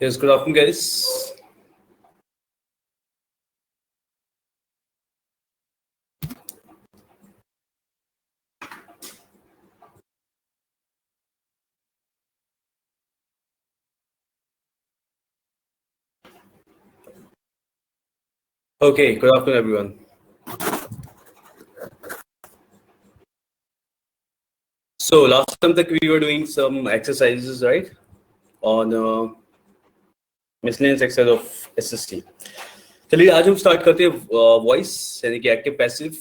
Yes, good afternoon, guys. Okay, good afternoon, everyone. So last time that we were doing some exercises, right, on miscellaneous exercise of SST. चलिए आज हम start करते हैं voice यानी कि active passive.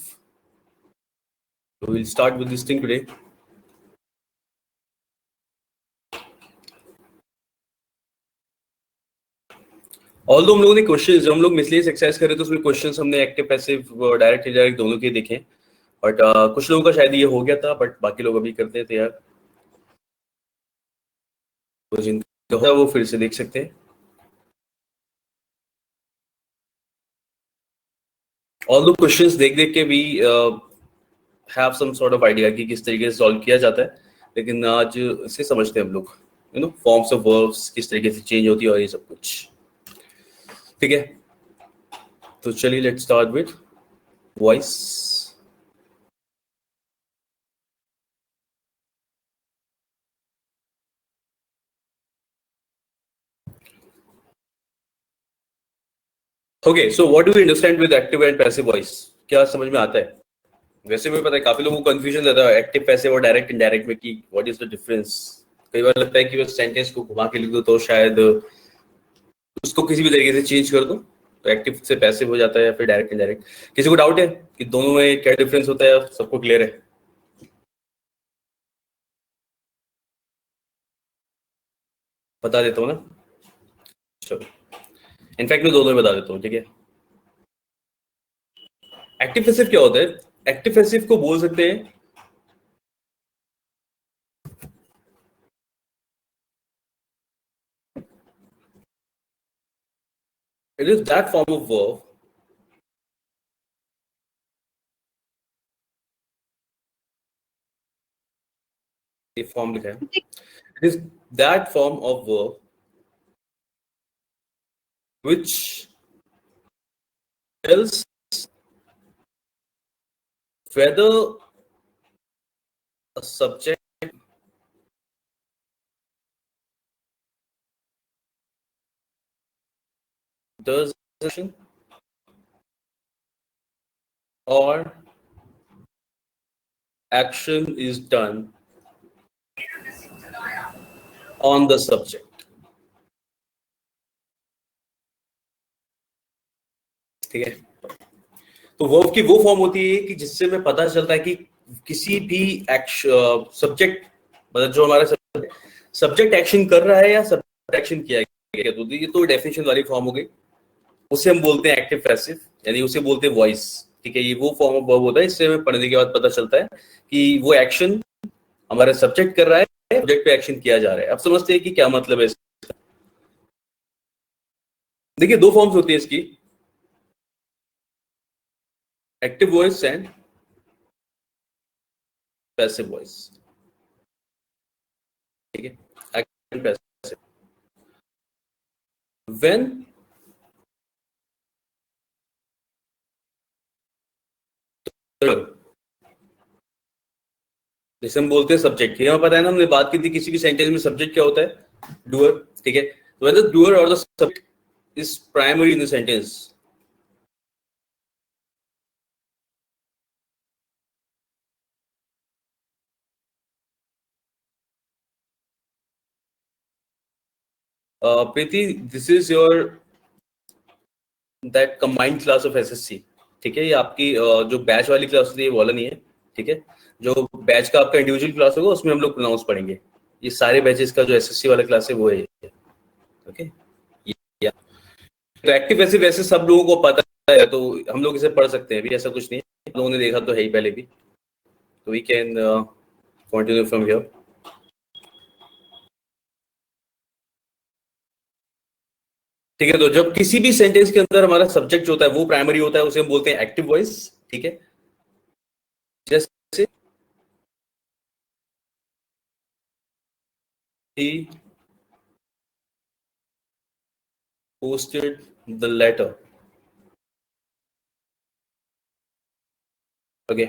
We'll start with this thing today. Although हम लोगों ने क्वेश्चंस जब हम लोग मिसलेनियस एक्सरसाइज कर रहे थे उसमें क्वेश्चंस हमने एक्टिव पैसिव डायरेक्ट इनडायरेक्ट दोनों के देखे. बट कुछ लोगों का शायद ये हो गया था, बट बाकी लोग अभी करते थे यार. तो जिनको होता है वो फिर से देख सकते हैं. ऑल द क्वेश्चंस देख देख के भी have some sort of idea कि किस तरीके से सॉल्व किया जाता है. लेकिन आज इसे समझते हैं हम लोग, फॉर्म्स ऑफ वर्ब्स किस तरीके से चेंज होती है और ये सब कुछ. ठीक है, तो चलिए let's start with voice. Okay, so what do you understand with active and passive voice? क्या समझ में आता है? वैसे मुझे पता है काफी लोगों को कंफ्यूजन रहता है एक्टिव पैसिव और डायरेक्ट इनडायरेक्ट में कि व्हाट इज द डिफरेंस. कई बार लगता है कि बस सेंटेंस को घुमा के लिख दो तो शायद उसको किसी भी तरीके से चेंज कर दो तो एक्टिव से पैसिव हो जाता है या फिर डायरेक्ट इनडायरेक्ट. किसी को डाउट है कि दोनों में क्या डिफरेंस होता है? सबको क्लियर है? बता देता हूँ ना. चलो, इनफैक्ट मैं दोनों में बता देता हूँ. ठीक है, एक्टिव पैसिव क्या होता है? एक्टिव पैसिव को बोल सकते हैं it is that form of verb form लिखा है. It is that form of verb which tells whether a subject does action or action is done on the subject. ठीक है, तो वर्ब की वो फॉर्म होती है कि जिससे हमें पता चलता है कि किसी भी सब्जेक्ट, मतलब जो हमारा सब्जेक्ट एक्शन कर रहा है या सब्जेक्ट एक्शन किया गया. तो ये तो डेफिनेशन वाली फॉर्म हो गई. उसे हम बोलते हैं एक्टिव पैसिव, यानी उसे बोलते हैं वॉइस. ठीक है, ये वो फॉर्म ऑफ वर्ब होता है इससे हमें पढ़ने के बाद पता चलता है कि वो एक्शन हमारा सब्जेक्ट कर रहा है, सब्जेक्ट पे एक्शन किया जा रहा है. अब समझते हैं कि क्या मतलब है. देखिए, दो फॉर्म्स होती है इसकी, active voice and passive voice. ठीक है, एक्टिव पैसिव. व्हेन जैसे हम बोलते हैं सब्जेक्ट, यहाँ पता है ना, हमने बात की थी किसी भी सेंटेंस में सब्जेक्ट क्या होता है? डूअर. ठीक है, वेदर डूअर और the subject is primary in the sentence. Preeti, this is your that combined class of SSC. ठीक है, ये आपकी जो बैच वाली क्लास होती है वो वाला नहीं है. ठीक है, जो बैच का आपका इंडिविजुअल क्लास होगा उसमें हम लोग प्रोनाउंस पढ़ेंगे. ये सारे बैचेस का जो एसएससी वाला क्लास है वो है. ओके, तो एक्टिव पैसिव वैसे सब लोगों को पता है तो हम लोग इसे पढ़ सकते हैं भी, ऐसा कुछ नहीं है. लोगों ने देखा तो है ही पहले भी, तो we can continue from here. ठीक है, तो जब किसी भी सेंटेंस के अंदर हमारा सब्जेक्ट जो होता है वो प्राइमरी होता है उसे हम बोलते हैं एक्टिव वॉइस. ठीक है, जैसे he posted the letter. Okay,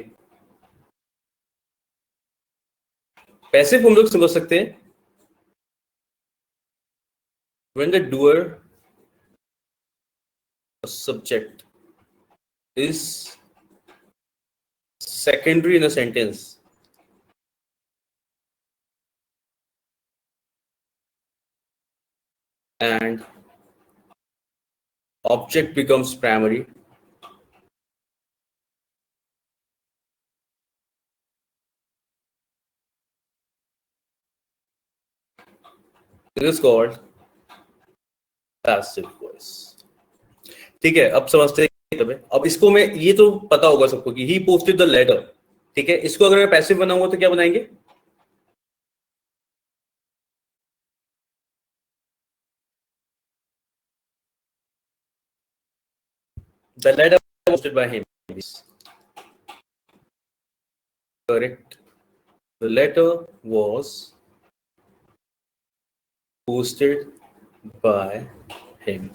passive हम लोग समझ सकते हैं when the doer subject is secondary in a sentence and object becomes primary. This is called passive voice. ठीक है, अब समझते हैं तब। अब इसको मैं, ये तो पता होगा सबको कि he posted the letter, ठीक है। इसको अगर मैं पैसिव बनाऊंगा तो क्या बनाएंगे? The letter posted by him. Correct. The letter was posted by him.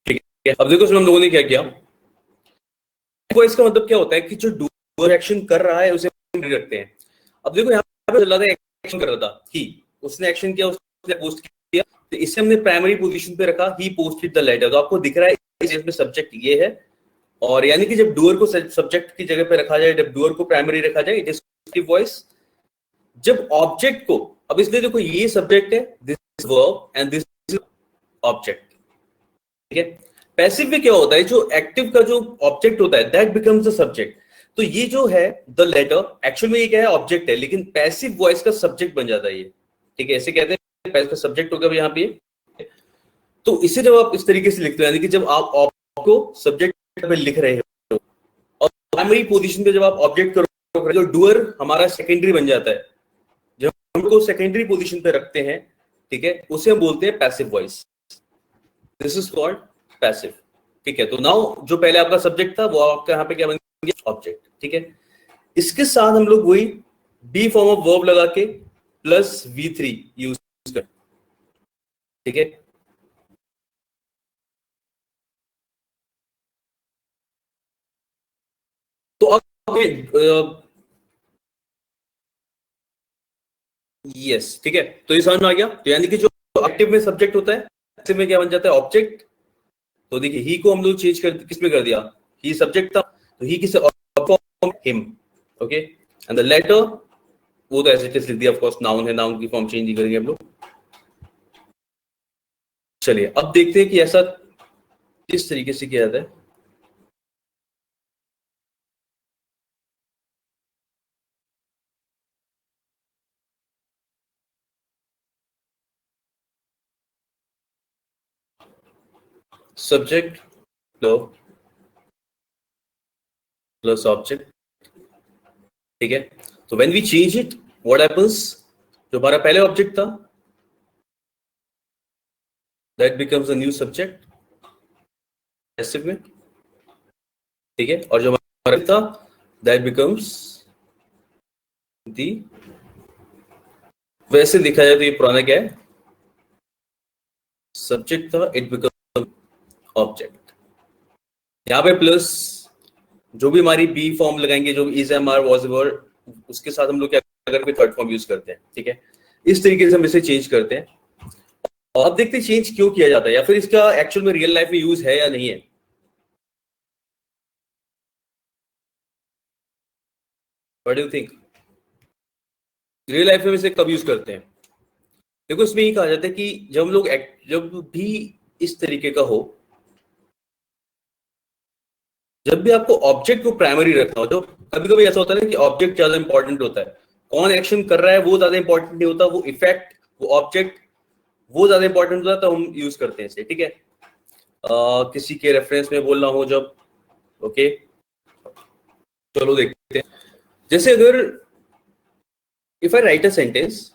ठीक है, अब देखो हम लोगों ने क्या किया। वॉइस का मतलब क्या होता है कि जो डूअर एक्शन कर रहा है उसे हम रखते हैं। अब देखो यहाँ पे चल रहा था, एक्शन कर रहा था ही, उसने एक्शन किया, उसने पोस्ट किया, तो इसे हमने प्राइमरी पोजीशन पे रखा, ही पोस्टेड द लेटर। तो आपको दिख रहा है इस केस में सब्जेक्ट ये है, और यानी कि जब डूअर को सब्जेक्ट की जगह पे रखा जाए, जब डूअर को प्राइमरी रखा जाए, इट इज पैसिव वॉइस। जब ऑब्जेक्ट को, अब इसलिए देखो ये सब्जेक्ट है, this is verb and this is object, ठीक है। पैसिव में क्या होता है, जो एक्टिव का जो ऑब्जेक्ट होता है दैट बिकम्स द सब्जेक्ट। तो ये जो है द लेटर, एक्चुअल में ये क्या है, ऑब्जेक्ट है, लेकिन पैसिव वॉइस का सब्जेक्ट बन जाता है ये, ठीक है। ऐसे कहते हैं पैसिव का सब्जेक्ट होगा यहाँ पे। तो इसे जब आप इस तरीके से लिखते हो, यानी कि जब आप ऑब्जेक्ट को सब्जेक्ट पे लिख रहे हो और प्राइमरी पोजीशन पे जब आप ऑब्जेक्ट करोगे, जो डूअर हमारा सेकेंडरी बन जाता है, जब हम उनको सेकेंडरी पोजीशन पे रखते हैं, ठीक है, उसे हम बोलते हैं passive voice. This is called passive, ठीक है। तो नाउ जो पहले आपका सब्जेक्ट था वो आपका यहाँ पे क्या बन गया, ऑब्जेक्ट, ठीक है। इसके साथ हम लोग वही बी फॉर्म ऑफ वर्ब लगा के प्लस V3 यूज कर, ठीक है। तो अब यस, ठीक है, तो ये समझ में आ गया। तो यानी कि जो एक्टिव में सब्जेक्ट होता है, पैसिव में क्या बन जाता है, ऑब्जेक्ट। तो देखिए ही को हम लोग चेंज कर किस में कर दिया, ही सब्जेक्ट था, तो ही किसे, him, okay. And the latter, वो तो ऐसे लिख दिया, ऑफ कोर्स नाउन है, नाउन की फॉर्म चेंज नहीं करेंगे हम लोग। चलिए अब देखते हैं कि ऐसा किस तरीके से किया जाता है। सब्जेक्ट प्लस ऑब्जेक्ट, ठीक है। तो when we change it, what happens, जो हमारा पहले ऑब्जेक्ट था that becomes a new subject passive में, ठीक है। और जो हमारा था दैट बिकम्स दी, वैसे देखा जाए तो ये पुराना क्या है, सब्जेक्ट था, इट बिकम ऑब्जेक्ट। यहाँ पे प्लस जो भी हमारी बी फॉर्म लगाएंगे, जो इज, एम, आर, वॉज, वर, उसके साथ हम लोग क्या करके थर्ड फॉर्म यूज करते हैं, ठीक है। इस तरीके से हम इसे चेंज करते हैं। और अब देखते हैं चेंज क्यों किया जाता है, या फिर इसका एक्चुअल में रियल लाइफ में यूज है या नहीं है। What do you think, real life में इसे कब यूज करते हैं? देखो इसमें ये कहा जाता है कि जब हम लोग जब भी इस तरीके का हो, जब भी आपको ऑब्जेक्ट को प्राइमरी रखना हो, तो कभी कभी ऐसा होता है ना कि ऑब्जेक्ट ज्यादा इंपॉर्टेंट होता है, कौन एक्शन कर रहा है वो ज्यादा इंपॉर्टेंट नहीं होता, वो इफेक्ट, वो ऑब्जेक्ट, वो ज्यादा इंपॉर्टेंट होता है, तो हम यूज करते हैं इसे, ठीक है। किसी के रेफरेंस में बोल रहा हूं जब, ओके, चलो देखते हैं। जैसे अगर if I right a sentence,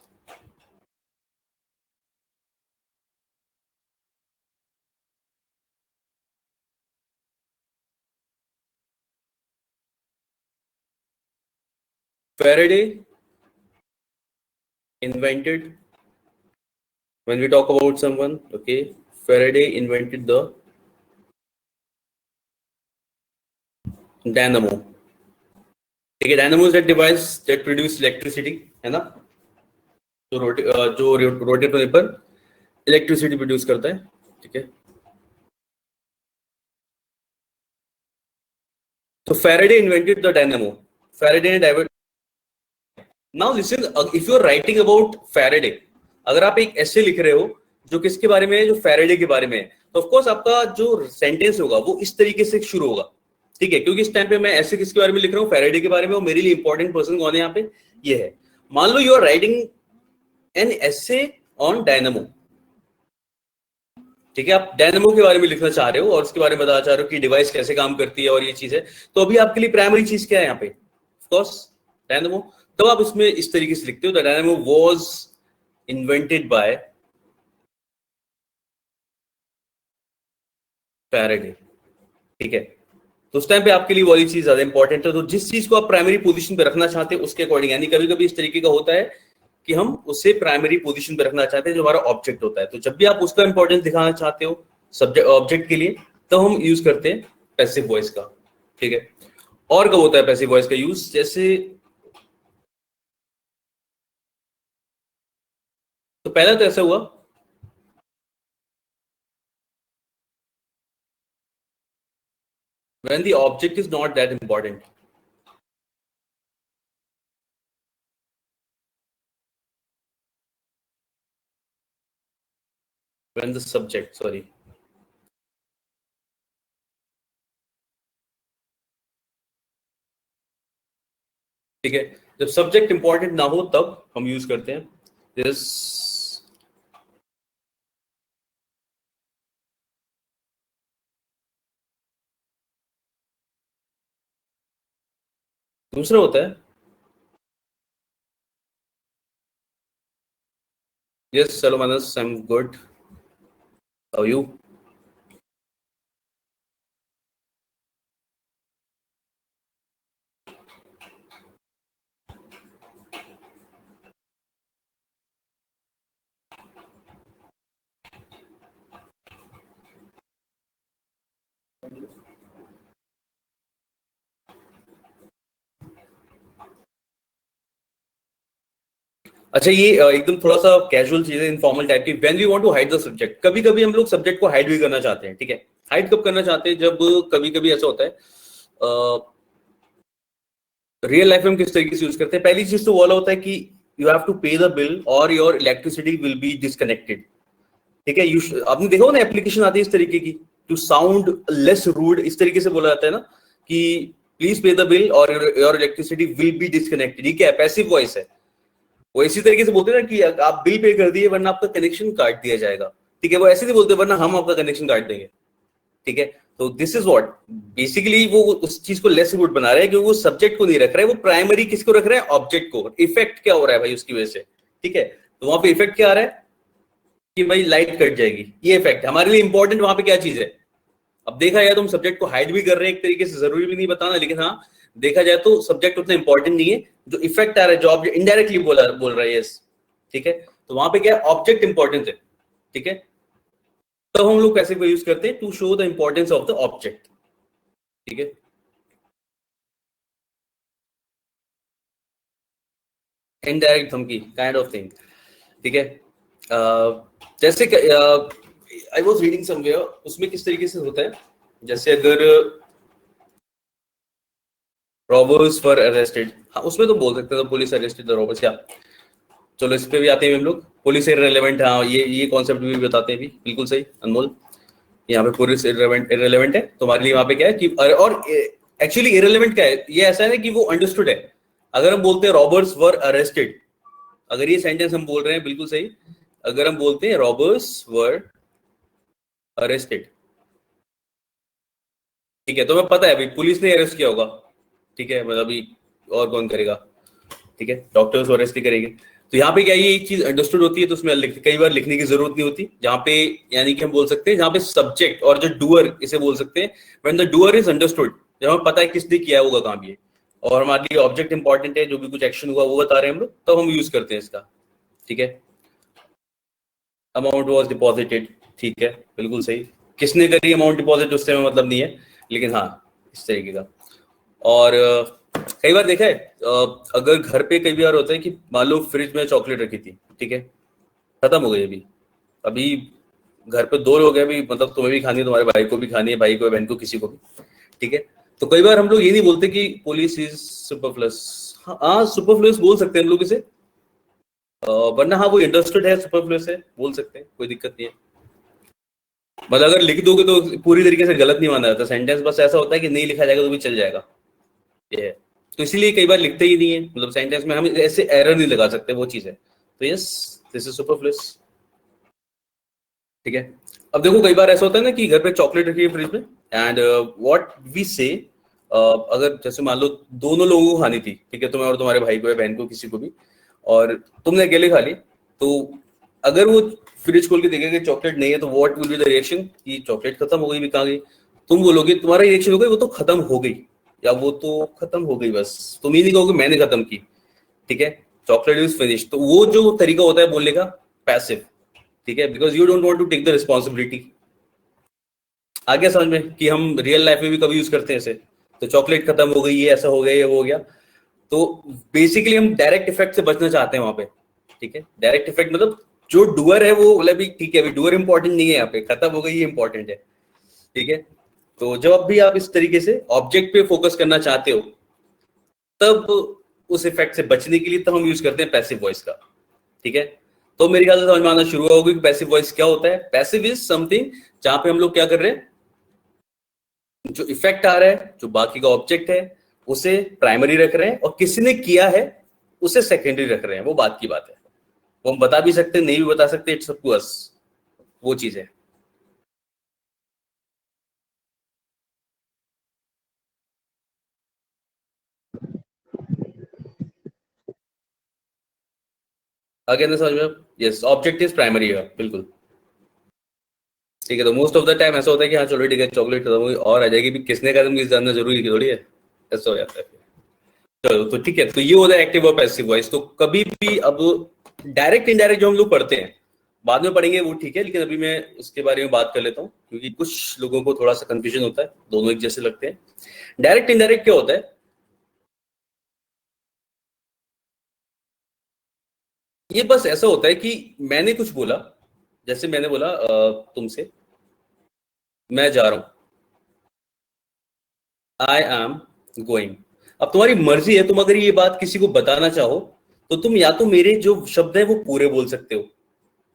Faraday invented, when we talk about someone, okay, Faraday invented the dynamo. ठीक है, dynamo is that device that produce electricity, है ना, जो रोटेट होने पर इलेक्ट्रिसिटी प्रोड्यूस करता है, ठीक है। तो Faraday invented the dynamo. Faraday ने divert. Now listen, if you are writing about Faraday, अगर आप एक ऐसे लिख रहे हो जो किसके बारे में है, जो Faraday के बारे में है, तो ऑफ कोर्स आपका जो सेंटेंस होगा वो इस तरीके से शुरू होगा, ठीक है, क्योंकि इस टाइम पे मैं ऐसे किसके बारे में लिख रहा हूँ, Faraday के बारे में, और मेरे लिए इंपॉर्टेंट पर्सन कौन है यहाँ पे, ये है। मान लो you are writing an essay on dynamo, ठीक है, आप डायनामो के बारे में लिखना चाह रहे हो और उसके बारे में बताना चाह रहे हो कि डिवाइस कैसे काम करती है और ये चीज है, तो अभी आपके लिए प्राइमरी चीज क्या है यहाँ पे, ऑफ कोर्स डायनामो। तो आप इसमें इस तरीके से लिखते हो, the dynamo was invented by Faraday, ठीक है। तो उस टाइम पे आपके लिए वाली चीज ज्यादा इंपॉर्टेंट है। तो जिस चीज को आप प्राइमरी पोजीशन पे रखना चाहते हैं उसके अकॉर्डिंग, यानी कभी कभी इस तरीके का होता है कि हम उसे प्राइमरी पोजीशन पे रखना चाहते हैं जो हमारा ऑब्जेक्ट होता है, तो जब भी आप उसका इंपॉर्टेंस दिखाना चाहते हो सब्जेक्ट ऑब्जेक्ट के लिए, तो हम यूज करते हैं पैसिव वॉइस का, ठीक है। और कब होता है पैसिव वॉइस का यूज, जैसे तो पहला तो ऐसा हुआ when the object is not that important, when the subject, sorry, ठीक है, जब सब्जेक्ट इंपॉर्टेंट ना हो तब हम यूज करते हैं दिस। दूसरा होता है यस, चलो Manas, I am good, how you. अच्छा, ये एकदम थोड़ा सा कैजुअल चीज है, इनफॉर्मल टाइप की। When we want to hide the subject, कभी कभी हम लोग सब्जेक्ट को हाइड भी करना चाहते हैं, ठीक है। हाइड कब करना चाहते हैं, जब कभी कभी ऐसा होता है, रियल लाइफ में हम किस तरीके से यूज करते हैं। पहली चीज तो वाला होता है कि यू हैव टू पे द बिल और your electricity will be disconnected, ठीक है। आपने देखा हो ना, एप्लीकेशन आती है इस तरीके की, टू साउंड लेस रूड, इस तरीके से बोला जाता है ना कि प्लीज पे द बिल और your electricity will be disconnected. ये क्या है, पैसिव वॉइस है। वो इसी तरीके से बोलते हैं ना कि आप बिल पे कर दिए वरना आपका कनेक्शन काट दिया जाएगा, ठीक है। वो ऐसे नहीं बोलते वरना हम आपका कनेक्शन काट देंगे, ठीक है। तो दिस इज व्हाट बेसिकली वो उस चीज को लेस रूड बना रहा है, क्योंकि वो सब्जेक्ट को नहीं रख रहा है, वो प्राइमरी किसको रख रहा है, ऑब्जेक्ट को। इफेक्ट क्या हो रहा है भाई उसकी वजह से, ठीक है। तो वहां पे इफेक्ट क्या आ रहा है कि भाई लाइट कट जाएगी, ये इफेक्ट हमारे लिए इंपॉर्टेंट वहां पे क्या चीज है। अब देखा जाए तो हम सब्जेक्ट को हाइड भी कर रहे हैं एक तरीके से, जरूरी भी नहीं बताना, लेकिन हाँ देखा जाए तो सब्जेक्ट उतना इंपॉर्टेंट नहीं है, जो इफेक्ट आ रहा है, जो ऑब्जेक्ट इनडायरेक्टली बोल रहा है, यस, ठीक है। तो वहां पे क्या है, ऑब्जेक्ट इंपॉर्टेंट है, ठीक है। तो हम लोग कैसे को यूज करते हैं, to show the importance of the object, ठीक है। इनडायरेक्ट धमकी काइंड ऑफ थिंग, ठीक है। जैसे आई वाज रीडिंग समवेयर, उसमें किस तरीके से होता है, जैसे अगर रॉबर्स वर अरेस्टेड, हाँ उसमें तो बोल सकते हैं पुलिस अरेस्टेड द रॉबर्स, क्या, चलो इस पे भी आते हैं हम लोग, पुलिस इररिलेवेंट, हाँ ये कॉन्सेप्ट भी बताते हैं भी, बिल्कुल सही अनमोल। यहाँ पे पुलिस इररिलेवेंट है, तुम्हारे लिए वहां पे क्या है कि, और एक्चुअली इररिलेवेंट क्या है, ये ऐसा है ना कि वो अंडरस्टूड है। अगर हम बोलते हैं रॉबर्स वर अरेस्टेड, अगर ये सेंटेंस हम बोल रहे हैं बिल्कुल सही, अगर हम बोलते हैं रॉबर्स वर अरेस्टेड, ठीक है, तो मैं पता है भाई पुलिस ने अरेस्ट किया होगा, ठीक है, मतलब अभी और कौन करेगा, ठीक है, डॉक्टर्स अरेस्ट ही करेंगे। तो यहाँ पे क्या ये एक चीज अंडरस्टूड होती है, तो उसमें कई बार लिखने की जरूरत नहीं होती, जहाँ पे यानी कि हम बोल सकते हैं जहाँ पे सब्जेक्ट और जो डूअर, इसे बोल सकते हैं when the doer is understood, जब हमें पता है किसने किया होगा काम ये, और हमारे लिए ऑब्जेक्ट इंपॉर्टेंट है, जो भी कुछ एक्शन हुआ वो बता रहे हैं हम लोग, तब हम यूज करते हैं इसका। ठीक है, अमाउंट वॉज डिपॉजिटेड, ठीक है, बिल्कुल सही। किसने करी अमाउंट डिपॉजिट उससे हमें मतलब नहीं है, लेकिन हाँ इस तरीके का। और कई बार देखा है, अगर घर पे कई बार होता है कि मान लो फ्रिज में चॉकलेट रखी थी, ठीक है, खत्म हो गई अभी, अभी घर पे दो लोग हैं, अभी मतलब तुम्हें भी खानी है, तुम्हारे भाई को भी खानी है, भाई को, बहन को, किसी को भी, ठीक है। तो कई बार हम लोग ये नहीं बोलते कि पुलिस इज सुपरफ्लुअस। हाँ सुपरफ्लुअस बोल सकते हैं हम लोग इसे, वरना हाँ वो इंटरेस्टेड है, सुपरफ्लुअस है, बोल सकते हैं, कोई दिक्कत नहीं है। मतलब अगर लिख दोगे तो पूरी तरीके से गलत नहीं माना जाता सेंटेंस, बस ऐसा होता है कि नहीं लिखा जाएगा तो भी चल जाएगा, ये है। तो इसीलिए कई बार लिखते ही नहीं है, मतलब सेंटेंस में हम ऐसे एरर नहीं लगा सकते, वो चीज है। तो यस, दिस इज सुपरफ्लुअस, ठीक है। अब देखो कई बार ऐसा होता है ना कि घर पे चॉकलेट रखी है फ्रिज में, एंड व्हाट वी से, अगर जैसे मान लो दोनों लोगों को खानी थी, ठीक है, तुम्हें और तुम्हारे भाई को या बहन को, किसी को भी, और तुमने अकेले खा ली, तो अगर वो फ्रिज खोल के देखेगा कि चॉकलेट नहीं है, तो what will be the reaction कि चॉकलेट खत्म हो गई, भी कहाँ गई? तुम बोलोगे, तुम्हारा रिएक्शन होगा वो तो खत्म हो गई, या वो तो खत्म हो गई, बस तुम ये नहीं कहोगे मैंने खत्म की, ठीक है, चॉकलेट इज फिनिश। तो वो जो तरीका होता है बोलने का, पैसिव, ठीक है, because you don't want to take the responsibility. आ गया समझ में कि हम रियल लाइफ में भी कभी यूज करते हैं इसे। तो चॉकलेट खत्म हो गई, ये ऐसा हो गया, ये वो हो गया। तो बेसिकली हम डायरेक्ट इफेक्ट से बचना चाहते हैं वहां पे, ठीक है। डायरेक्ट इफेक्ट मतलब जो डुअर है वो मतलब ठीक है, अभी डुअर इंपॉर्टेंट नहीं है, यहाँ पे खत्म हो गई ये इंपॉर्टेंट है, ठीक है। तो जब भी आप इस तरीके से ऑब्जेक्ट पे फोकस करना चाहते हो, तब उस इफेक्ट से बचने के लिए तब हम यूज करते हैं पैसिव वॉइस का, ठीक है। तो मेरे ख्याल से समझ में आना शुरू होगी कि पैसिव वॉइस क्या होता है। पैसिव इज समथिंग जहां पे हम लोग क्या कर रहे हैं, जो इफेक्ट आ रहा है, जो बाकी का ऑब्जेक्ट है, उसे प्राइमरी रख रहे हैं, और किसी ने किया है उसे सेकेंडरी रख रहे हैं, वो बात की बात है। वो हम बता भी सकते हैं, नहीं भी बता सकते, इट्स अप टू अस, वो चीज है। अगेन समझ में, यस, ऑब्जेक्ट इज प्राइमरी है, बिल्कुल, ठीक है। तो मोस्ट ऑफ द टाइम ऐसा होता है कि हाँ चलो ठीक है, चॉकलेट खत्म हुई और आ जाएगी, भी किसने कदम की जानना जरूरी की थोड़ी है, ऐसा हो जाता है। चलो तो ठीक है, तो ये होता है एक्टिव और पैसिव वॉइस। तो कभी भी अब डायरेक्ट इनडायरेक्ट जो हम लोग पढ़ते हैं, बाद में पढ़ेंगे वो ठीक है, लेकिन अभी मैं उसके बारे में बात कर लेता हूँ, क्योंकि कुछ लोगों को थोड़ा सा कंफ्यूजन होता है, दोनों एक जैसे लगते हैं। डायरेक्ट इनडायरेक्ट क्या होता है, ये बस ऐसा होता है कि मैंने कुछ बोला, जैसे मैंने बोला तुमसे, मैं जा रहा हूं, आई एम गोइंग। अब तुम्हारी मर्जी है, तुम अगर ये बात किसी को बताना चाहो, तो तुम या तो मेरे जो शब्द है वो पूरे बोल सकते हो।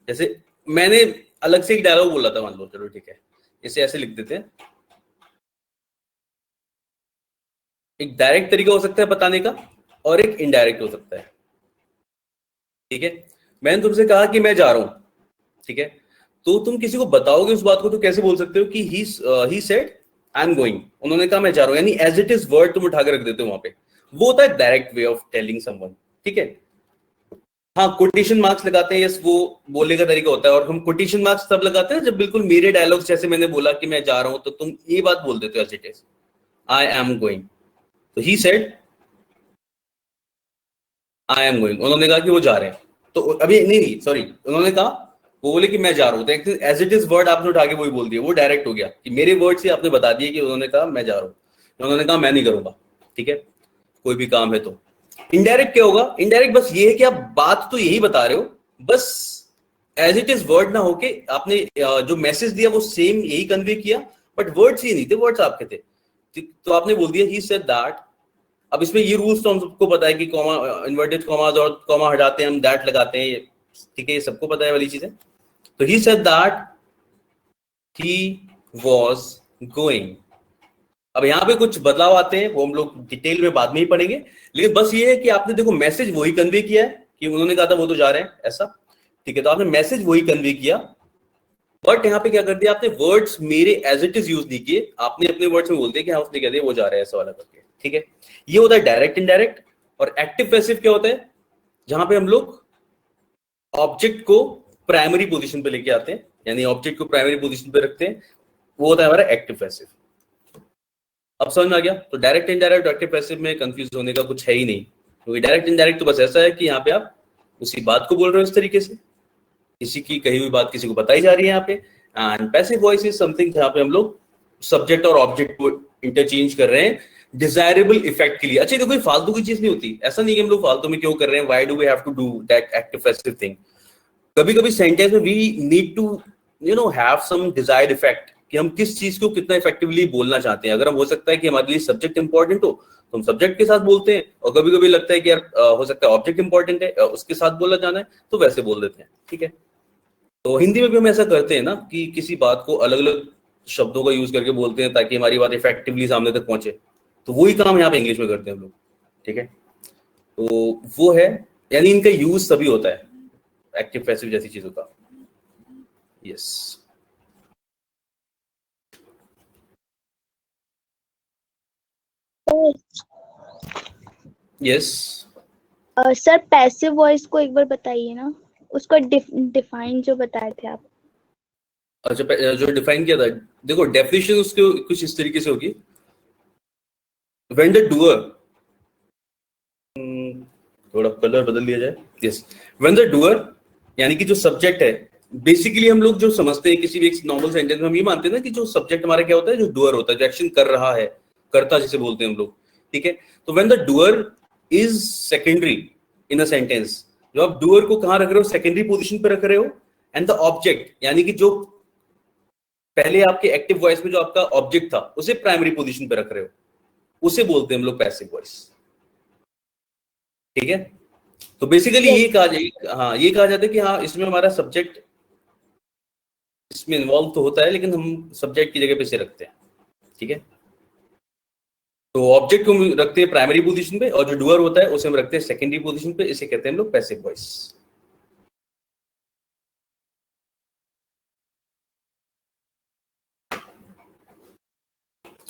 जैसे मैंने अलग से एक डायलॉग बोला था, मान लो, चलो ठीक है, इसे ऐसे लिख देते हैं। एक डायरेक्ट तरीका हो सकता है बताने का, और एक इनडायरेक्ट हो सकता है, ठीक है। मैंने तुमसे कहा कि मैं जा रहा हूं, ठीक है, तो तुम किसी को बताओगे उस बात को, तो कैसे बोल सकते हो कि ही सेड आई एम गोइंग, उन्होंने कहा मैं जा रहा हूं, यानी एज इट इज वर्ड तुम उठा के रख देते हो वहां पे। वो होता है direct way of telling someone, ठीक है। हाँ कोटेशन मार्क्स लगाते हैं, यस, वो बोलने का तरीका होता है, और हम कोटेशन मार्क्स तब लगाते हैं जब बिल्कुल मेरे डायलॉग्स जैसे मैंने बोला कि मैं जा रहा हूं, तो तुम ये बात बोल देते हो as it is, I am going. तो he said I am going, उन्होंने कहा कि वो जा रहे हैं। तो अभी नहीं नहीं सॉरी, उन्होंने कहा, वो बोले कि मैं जा रहा हूं, तो एज इट इज वर्ड आपने उठा के वही बोल दिया, वो डायरेक्ट हो गया कि मेरे वर्ड से आपने बता दिया कि उन्होंने कहा मैं जा रहा हूं, उन्होंने कहा मैं नहीं करूंगा, ठीक है, कोई भी काम है तो। इनडायरेक्ट क्या होगा, इनडायरेक्ट बस ये है कि आप बात तो यही बता रहे हो, बस एज इट इज वर्ड ना होके आपने जो मैसेज दिया वो सेम यही कन्वे किया, बट वर्ड्स ये नहीं थे, वर्ड्स आपके थे। तो आपने बोल दिया ही सेड दैट। अब इसमें ये रूल्स तो हम सबको पता है कि कॉमा, इन्वर्टेड कॉमास और कॉमा हटाते हैं हम, दैट लगाते हैं, ठीक है, ये सबको पता है वाली चीजें। तो he said that he was going. अब यहाँ पे कुछ बदलाव आते हैं, वो हम लोग डिटेल में बाद में ही पढ़ेंगे, लेकिन बस ये है कि आपने देखो मैसेज वही कन्वे किया है कि उन्होंने कहा था वो तो जा रहे हैं, ऐसा, ठीक है। तो आपने मैसेज वही कन्वे किया, बट यहाँ पे क्या कर दिया आपने, वर्ड्स मेरे एज इट इज यूज नहीं किए, आपने अपने वर्ड्स में बोल दिया कि हाँ उसने कह दिया वो जा रहे हैं, ऐसा वाला करके, ठीक है। ये होता है डायरेक्ट इनडायरेक्ट। और एक्टिव पैसिव क्या होता है, जहां पे हम लोग ऑब्जेक्ट को प्राइमरी पोजीशन पे लेके आते हैं, यानी ऑब्जेक्ट को प्राइमरी पोजीशन पे रखते हैं, वो होता है हमारा एक्टिव पैसिव। अब समझ में आ गया? तो डायरेक्ट इनडायरेक्ट एक्टिव पैसिव में कंफ्यूज होने का कुछ है ही नहीं, क्योंकि डायरेक्ट इनडायरेक्ट तो बस ऐसा है कि यहाँ पे आप उसी बात को बोल रहे हो इस तरीके से, किसी की कही हुई बात किसी को बताई जा रही है यहाँ पे। And passive voice is something जहाँ पे हम लोग सब्जेक्ट और ऑब्जेक्ट को इंटरचेंज कर रहे हैं डिजायरेबल इफेक्ट के लिए। अच्छा, तो कोई फालतू की चीज नहीं होती, ऐसा नहीं कि हम लोग फालतू में क्यों कर रहे हैं, why do we have to do that active passive thing. कभी कभी सेंटेंस में we need to have some desired effect, कि हम किस चीज को कितना इफेक्टिवली बोलना चाहते हैं। अगर हम हो सकता है कि हमारे लिए सब्जेक्ट इंपॉर्टेंट हो तो हम सब्जेक्ट के साथ बोलते हैं, और कभी कभी लगता है कि यार हो सकता है ऑब्जेक्ट इंपॉर्टेंट है उसके साथ बोला जाना है तो वैसे बोल देते हैं, ठीक है। तो हिंदी में भी हम ऐसा करते हैं ना कि किसी बात को अलग अलग शब्दों का यूज करके बोलते हैं ताकि हमारी बात इफेक्टिवली सामने तक पहुंचे। तो वही काम यहाँ पे इंग्लिश में करते हैं हम लोग, ठीक है। तो वो है, यानी इनका यूज सभी होता है एक्टिव पैसिव जैसी चीजों का। Yes yes sir passive voice को एक बार बताइए ना, उसको डिफाइन जो बताए थे आप। अच्छा, जो डिफाइन किया था, देखो डेफिनेशन उसके कुछ इस तरीके से होगी। व्हेन द डूअर, थोड़ा कलर बदल दिया जाए, यस, व्हेन द डूअर यानी कि जो सब्जेक्ट है, बेसिकली हम लोग जो समझते हैं किसी भी एक नॉर्मल सेंटेंस में हम ये मानते हैं ना कि जो सब्जेक्ट हमारा क्या होता है, जो डूअर होता है, जो एक्शन कर रहा है, कर्ता जिसे बोलते हैं हम लोग, ठीक है। तो when the doer is secondary in a sentence, जो आप डूअर को कहां रख रहे हो, सेकेंडरी पोजीशन पे रख रहे हो, एंड द ऑब्जेक्ट यानी कि जो पहले आपके एक्टिव वॉइस में जो आपका ऑब्जेक्ट था उसे प्राइमरी पोजीशन पे रख रहे हो, उसे बोलते हैं हम लोग पैसिव वॉइस, ठीक है। तो बेसिकली ये कहा जाए, हाँ ये कहा जाता है कि हाँ इसमें हमारा सब्जेक्ट इसमें इन्वॉल्व तो होता है लेकिन हम सब्जेक्ट की जगह पे से रखते हैं, ठीक है। तो ऑब्जेक्ट को हम रखते हैं प्राइमरी पोजीशन पे और जो डूअर होता है उसे हम रखते हैं सेकेंडरी पोजीशन पे, इसे कहते हैं हम लोग पैसिव वॉइस।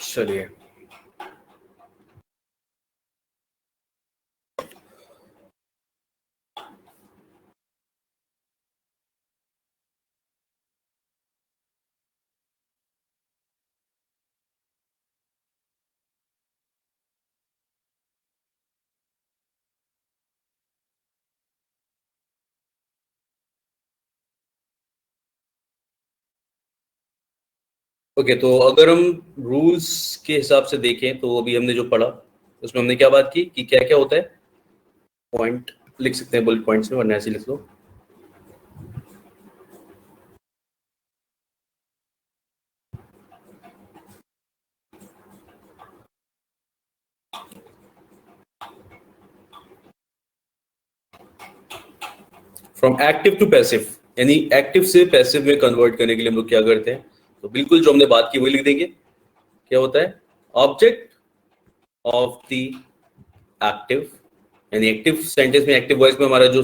चलिए, ओके। तो अगर हम रूल्स के हिसाब से देखें तो अभी हमने जो पढ़ा उसमें हमने क्या बात की कि क्या क्या होता है, पॉइंट लिख सकते हैं बुलेट पॉइंट्स में, वरना ऐसे लिख लो। फ्रॉम एक्टिव टू पैसिव, यानी एक्टिव से पैसिव में कन्वर्ट करने के लिए हम लोग क्या करते हैं, तो बिल्कुल जो हमने बात की वही लिख देंगे। क्या होता है, ऑब्जेक्ट ऑफ द एक्टिव, यानी एक्टिव सेंटेंस में एक्टिव वॉइस में हमारा जो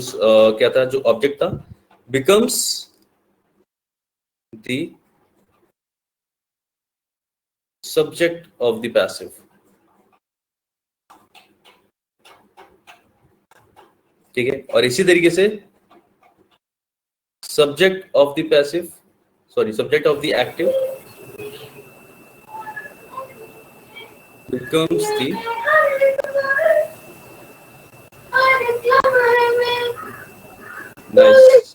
क्या था, जो ऑब्जेक्ट था, becomes the subject of the passive, ठीक है। और इसी तरीके से subject of the passive, sorry subject of the active becomes the nice,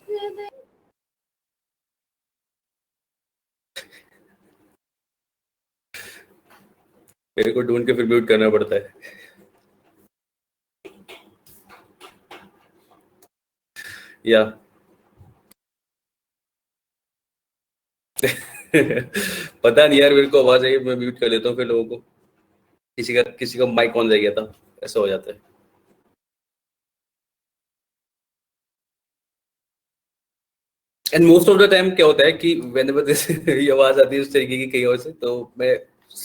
मेरे को ढूंढ के फिर म्यूट करना पड़ता है। या पता नहीं यार, मेरे को आवाज आई, मैं म्यूट कर लेता हूँ, फिर लोगों को किसी का माइक ऑन रह गया था, ऐसा हो जाता है। And most of the time क्या होता है कि व्हेनेवर दिस ये आवाज आती है उस तरीके की कहीं और से, तो मैं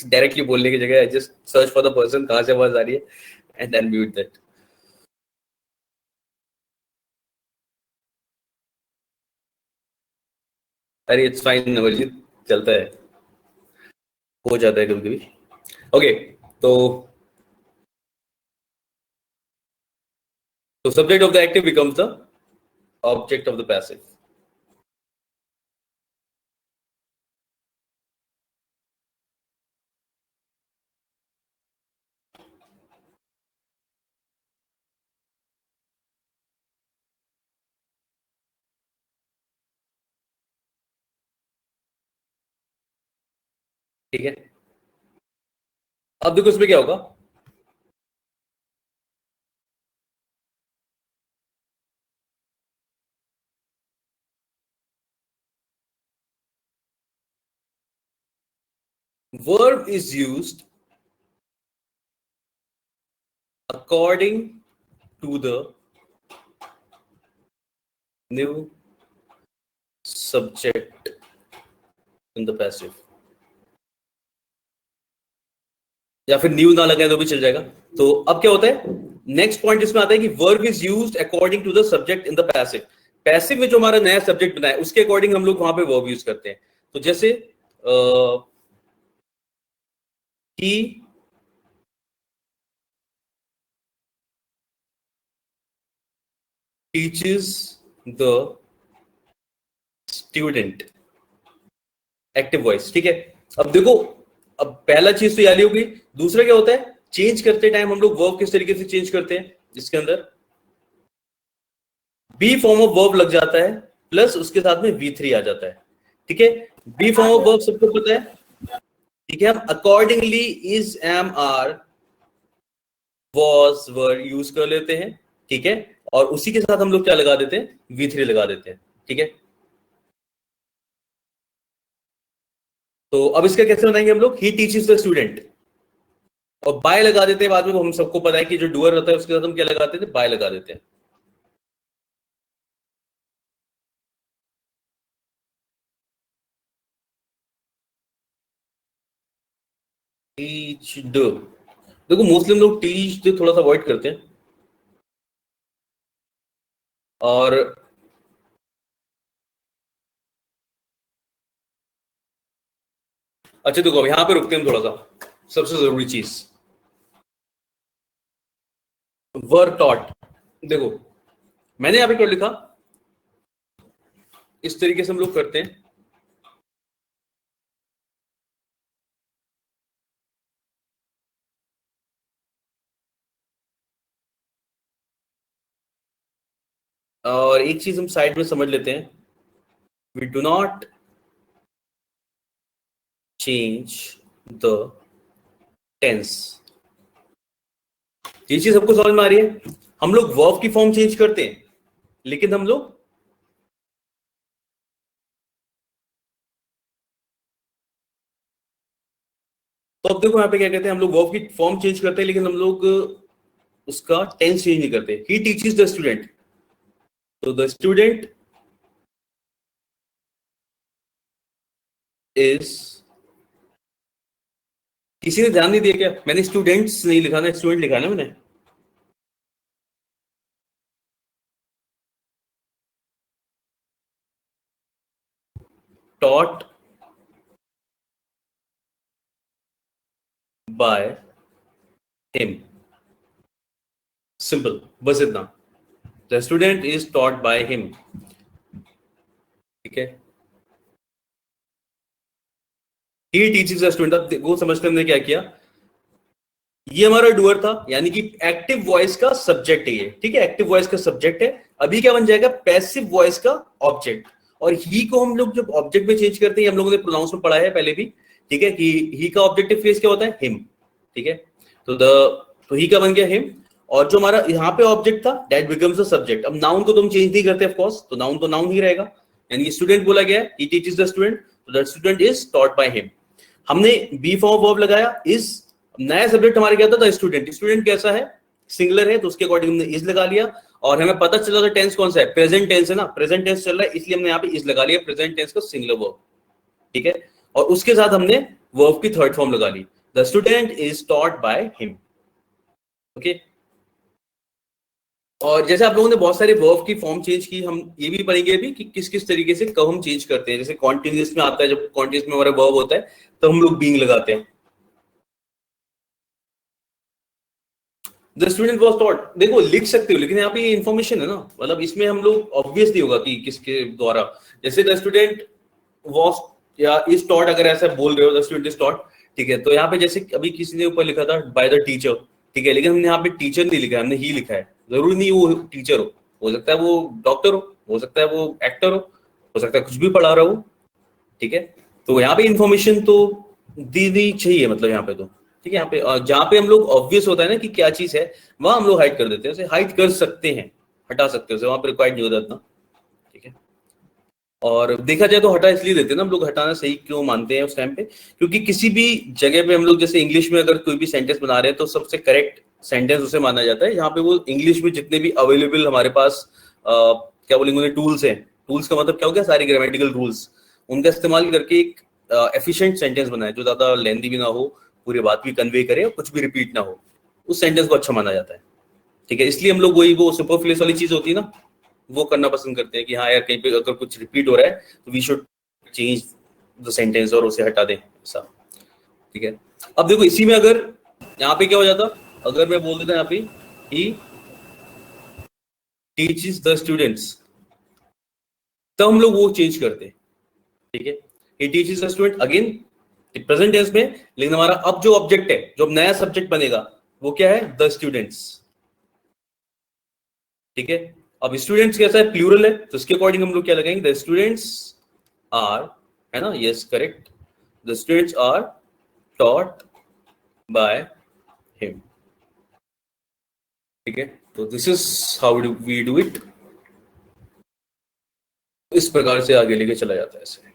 डायरेक्टली बोलने की जगह I just search for the person कहाँ से आवाज आ रही है एंड देन म्यूट दैट। अरे इट्स फाइन नवलजीत, चलता है, हो जाता है कभी कभी। ओके, तो subject of the active becomes the object of the passive. ठीक है, अब देखो इसमें क्या होगा, verb is used according to the new subject in the passive, या फिर न्यू ना लगाए तो भी चल जाएगा। तो अब क्या होता है, नेक्स्ट पॉइंट इसमें आता है कि verb is used according to the subject in the passive. Passive में जो हमारा नया सब्जेक्ट बना है उसके अकॉर्डिंग हम लोग वहां पे वर्ब यूज करते हैं। तो जैसे he teaches the student, active voice. ठीक है, अब देखो, अब पहला चीज तो याद होगी। दूसरा क्या होता है, चेंज करते टाइम हम लोग वर्ब किस तरीके से चेंज करते हैं, जिसके अंदर बी फॉर्म ऑफ वर्ब लग जाता है प्लस उसके साथ में V3 आ जाता है। ठीक है, बी फॉर्म ऑफ वर्ब सबको पता है। ठीक है, हम accordingly, is, am, are, was, were use कर लेते हैं। ठीक है, और उसी के साथ हम लोग क्या लगा देते हैं, V3 लगा देते हैं। ठीक है, तो अब इसका कैसे बनाएंगे हम लोग, ही टीचेस द स्टूडेंट, और बाय लगा देते हैं बाद में। हम सबको पता है कि जो डूअर रहता है उसके साथ हम क्या लगाते थे, बाय लगा देते हैं। टीच द, देखो मोस्टली हम लोग टीच द थोड़ा सा अवॉइड करते हैं। और अच्छा देखो, अब यहां पे रुकते हैं थोड़ा सा, सबसे जरूरी चीज वर टॉट। देखो मैंने यहां पे क्या लिखा, इस तरीके से हम लोग करते हैं। और एक चीज हम साइड में समझ लेते हैं, we do not change the tense. ये चीज सबको समझ में आ रही है, हम लोग वर्ब की फॉर्म चेंज करते हैं लेकिन हम लोग तो अब देखो यहां पे क्या कहते हैं, हम लोग वर्ब की फॉर्म चेंज करते हैं लेकिन हम लोग उसका टेंस चेंज नहीं करते। ही टीचेस द स्टूडेंट, तो द स्टूडेंट इज, किसी ने ध्यान नहीं दिया क्या, मैंने स्टूडेंट्स नहीं लिखा ना, स्टूडेंट लिखा ना मैंने। taught by him, सिंपल, बस इतना, the student is taught by him। ठीक है, he teaches the student। अब वो समझते हमने क्या किया, ये हमारा डूअर था, यानी कि एक्टिव वॉइस का सब्जेक्ट है ये। ठीक है, एक्टिव वॉइस का सब्जेक्ट है। अभी क्या बन जाएगा, पैसिव वॉइस का ऑब्जेक्ट। और ही को हम लोग जब ऑब्जेक्ट में चेंज करते हैं, हम लोगों ने प्रोनाउंस में पढ़ा है पहले भी। ठीक है, कि ही का ऑब्जेक्टिव फ्रेज क्या होता है, हिम। ठीक है, तो ही का बन गया हिम, और जो हमारा यहाँ पे ऑब्जेक्ट था दैट बिकम्स द सब्जेक्ट। अब नाउन को तुम चेंज नहीं करते ऑफ कोर्स, तो नाउन तो नाउन ही रहेगा, यानी स्टूडेंट बोला गया है, ही टीचेस द स्टूडेंट, तो the student is taught by him. हमने बी फॉर्म वर्ब लगाया, इज, नया सब्जेक्ट हमारे क्या था, स्टूडेंट। स्टूडेंट कैसा है, सिंगुलर है, तो उसके अकॉर्डिंग हमने इज लगा लिया। और हमें पता चला था टेंस कौन सा है, प्रेजेंट टेंस है ना, प्रेजेंट टेंस चल रहा है, इसलिए हमने यहाँ पे इज लगा लिया, प्रेजेंट टेंस का सिंगुलर वर्ब। ठीक है, और उसके साथ हमने वर्ब की थर्ड फॉर्म लगा ली, the student is taught by him. Okay, और जैसे आप लोगों ने बहुत सारे वर्ब की फॉर्म चेंज की, हम ये भी पढ़ेंगे अभी कि किस किस तरीके से कब हम चेंज करते हैं। जैसे कॉन्टिन्यूअस में आता है, जब कॉन्टिन्यूअस में हमारा वर्ब होता है तो हम लोग बीइंग लगाते हैं। द स्टूडेंट वॉज टॉट, देखो लिख सकते हो लेकिन यहाँ पे ये इन्फॉर्मेशन है ना, मतलब इसमें हम लोग ऑब्वियस नहीं होगा कि किसके द्वारा। जैसे द स्टूडेंट वॉज या इज टॉट, अगर ऐसा बोल रहे हो द स्टूडेंट इज टॉट, ठीक है, तो यहाँ पे जैसे अभी किसी ने ऊपर लिखा था बाय द टीचर, ठीक है, लेकिन हमने यहाँ पे टीचर नहीं लिखा है, हमने ही लिखा है। जरूरी नहीं वो टीचर हो सकता है वो डॉक्टर हो सकता है वो एक्टर हो सकता है कुछ भी पढ़ा रहा हो। ठीक है, तो यहाँ पे इंफॉर्मेशन तो दीदी चाहिए मतलब यहाँ पे तो ठीक है। यहाँ पे जहाँ पे हम लोग ऑब्वियस होता है ना कि क्या चीज है, वहां हम लोग हाइड कर देते हैं, उसे हाइड कर सकते हैं, हटा सकते हैं उसे, वहां पर रिक्वायर्ड नहीं होता इतना। ठीक है, और देखा जाए तो हटा इसलिए देते हैं ना हम लोग, हटाना सही क्यों मानते हैं उस टाइम पे, क्योंकि किसी भी जगह पे हम लोग जैसे इंग्लिश में अगर कोई भी सेंटेंस बना रहे हैं तो सबसे करेक्ट सेंटेंस उसे माना जाता है जहाँ पे वो इंग्लिश में जितने भी अवेलेबल हमारे पास क्या बोलेंगे उन्हें टूल्स हैं, टूल्स का मतलब क्या हो गया, सारी ग्रामेटिकल रूल्स, उनका इस्तेमाल करके एक एफिशिएंट सेंटेंस बनाए जो ज्यादा लेंथी भी ना हो, पूरी बात भी कन्वे करे और कुछ भी रिपीट ना हो, उस सेंटेंस को अच्छा माना जाता है। ठीक है, इसलिए हम लोग वही वो सुपरफ्लुअस वाली चीज होती है ना, वो करना पसंद करते हैं कि हाँ यार कहीं पे अगर कुछ रिपीट हो रहा है तो we should change the sentence और उसे हटा दें ऐसा। ठीक है, अब देखो इसी में अगर यहाँ पे क्या हो जाता, अगर मैं बोल देता यहाँ पे ही टीचेस द स्टूडेंट्स, तब हम लोग वो चेंज करते हैं। ठीक है, he teaches the student again present tense में, लेकिन हमारा अब जो ऑब्जेक्ट है, जो अब नया सब्जेक्ट बनेगा वो क्या है, द स्टूडेंट्स। ठीक है, अब स्टूडेंट्स कैसा है, प्लूरल है, तो इसके अकॉर्डिंग हम लोग क्या लगाएंगे, द स्टूडेंट्स आर, है ना, yes correct, the students are taught by him. ठीक है, तो this is how do we do it, इस प्रकार से आगे लेके चला जाता है ऐसे।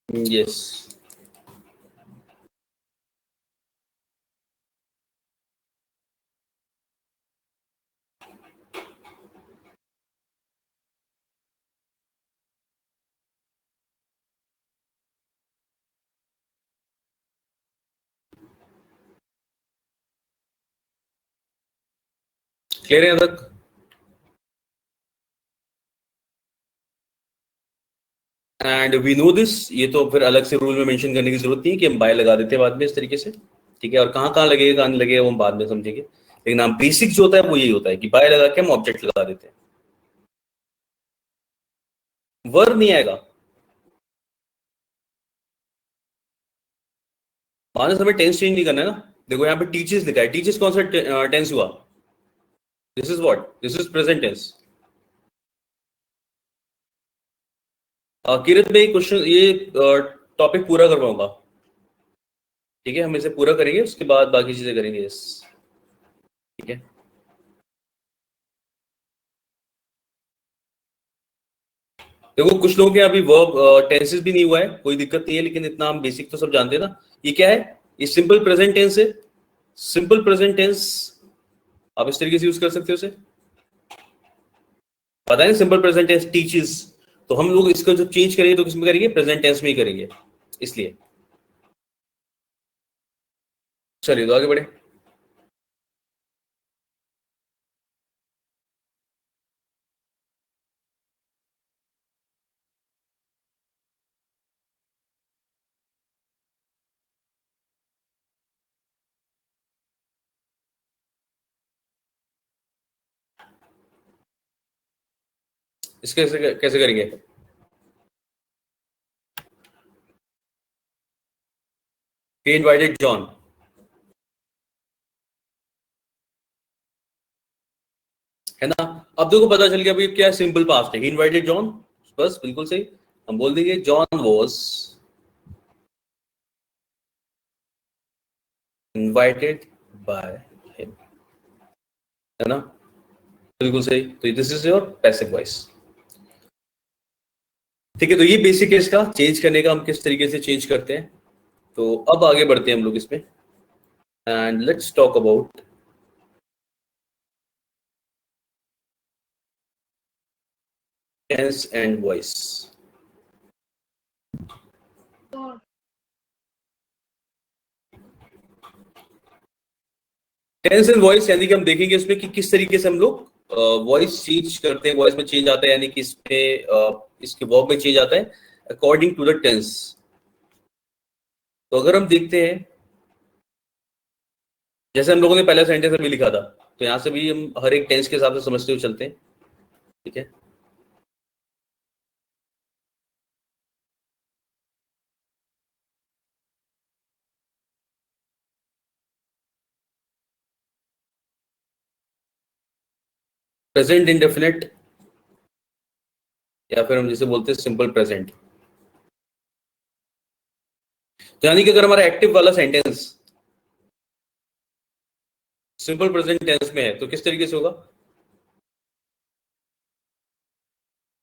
यस, क्लियर है यहाँ तक? एंड वी नो दिस, ये तो फिर अलग से रूल में मेंशन करने की जरूरत नहीं है कि हम बाय लगा देते हैं बाद में इस तरीके से। ठीक है, और कहाँ कहाँ लगेगा कहाँ नहीं लगेगा वो हम बाद में समझेंगे, लेकिन हम बेसिक जो होता है वो यही होता है कि बाय लगा के हम ऑब्जेक्ट लगा देते हैं। वर्ब नहीं आएगा, मानस हमें टेंस चेंज नहीं करना है ना। देखो यहाँ पे टीचर्स लिखा है, टीचर्स कौन सा टेंस हुआ, this is what, this is present tense. किरत में क्वेश्चन ये टॉपिक पूरा करवाऊंगा। ठीक है, हम इसे पूरा करेंगे उसके बाद बाकी चीजें करेंगे। यस, ठीक है। देखो कुछ लोगों के अभी वर्ब टेंसेस भी नहीं हुआ है, कोई दिक्कत नहीं है, लेकिन इतना हम बेसिक तो सब जानते हैं ना। ये क्या है, ये सिंपल प्रेजेंट टेंस है, सिंपल प्रेजेंट टेंस, आप इस तरीके से यूज कर सकते हो उसे, पता है सिंपल प्रेजेंट टेंस टीचर्स, तो हम लोग इसको जो चेंज करेंगे तो किसमें करेंगे, प्रेजेंट टेंस में ही करेंगे, इसलिए। चलिए तो आगे बढ़े। इसके कैसे कैसे करेंगे, he invited जॉन, है ना। अब देखो पता चल गया भाई क्या सिंपल पास्ट है, he invited जॉन, बस बिल्कुल सही, हम बोल देंगे John was invited by him, है ना, बिल्कुल सही। तो this is your passive voice. ठीक है, तो ये बेसिक है इसका चेंज करने का, हम किस तरीके से चेंज करते हैं। तो अब आगे बढ़ते हैं हम लोग इसमें, and let's talk about tense and voice. Tense and voice यानी कि हम देखेंगे इसमें कि किस तरीके से हम लोग वॉइस चेंज करते हैं, वॉइस में चेंज आता है, यानी कि इसमें इसके वर्ब में चेंज आता है अकॉर्डिंग टू द टेंस। तो अगर हम देखते हैं, जैसे हम लोगों ने पहला सेंटेंस अभी लिखा था, तो यहां से भी हम हर एक टेंस के हिसाब से समझते हुए चलते हैं। ठीक है, प्रेजेंट इंडेफिनिट, या फिर हम जिसे बोलते हैं सिंपल प्रेजेंट। तो यानी कि अगर हमारा एक्टिव वाला सेंटेंस सिंपल प्रेजेंट टेंस में है तो किस तरीके से होगा?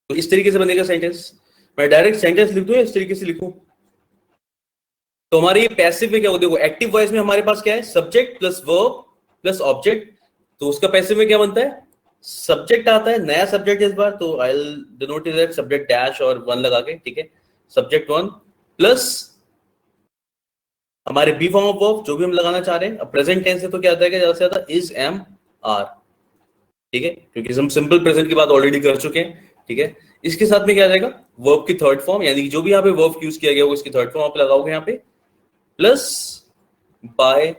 तो इस तरीके से बनेगा सेंटेंस। मैं डायरेक्ट सेंटेंस लिख दूं या इस तरीके से लिखूं? तो हमारे ये पैसिव में क्या होगा? देखो एक्टिव वॉइस में हमारे पास क्या है? Subject plus verb plus object. तो उसका पैसिव में क्या बनता है? सब्जेक्ट आता है, नया सब्जेक्ट इस बार, तो I will denote it subject dash और वन लगा के, ठीक है, सब्जेक्ट वन प्लस हमारे बी फॉर्म ऑफ वर्ब जो भी हम लगाना चाह रहे हैं। अब प्रेजेंट टेंस है तो क्या आता है कि ज्यादा से ज्यादा इज एम आर, ठीक है, क्योंकि हम सिंपल प्रेजेंट की बात ऑलरेडी कर चुके हैं, ठीक है। इसके साथ में क्या आ जाएगा? वर्ब की थर्ड फॉर्म, यानी कि जो भी यहाँ पे वर्ब यूज किया गया वो इसकी थर्ड फॉर्म आप लगाओगे यहाँ पे, प्लस बाय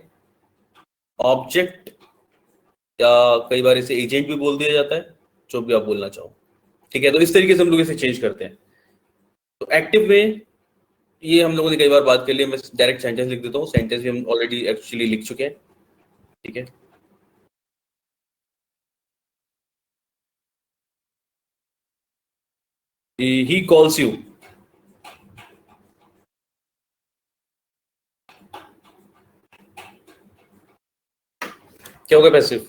ऑब्जेक्ट, या कई बार इसे एजेंट भी बोल दिया जाता है, जो भी आप बोलना चाहो, ठीक है। तो इस तरीके से हम लोग इसे चेंज करते हैं। तो एक्टिव में ये हम लोगों ने कई बार बात कर ली, मैं डायरेक्ट सेंटेंस लिख देता हूँ, सेंटेंस भी हम ऑलरेडी एक्चुअली लिख चुके हैं, ठीक है। ही कॉल्स यू, क्या होगा passive?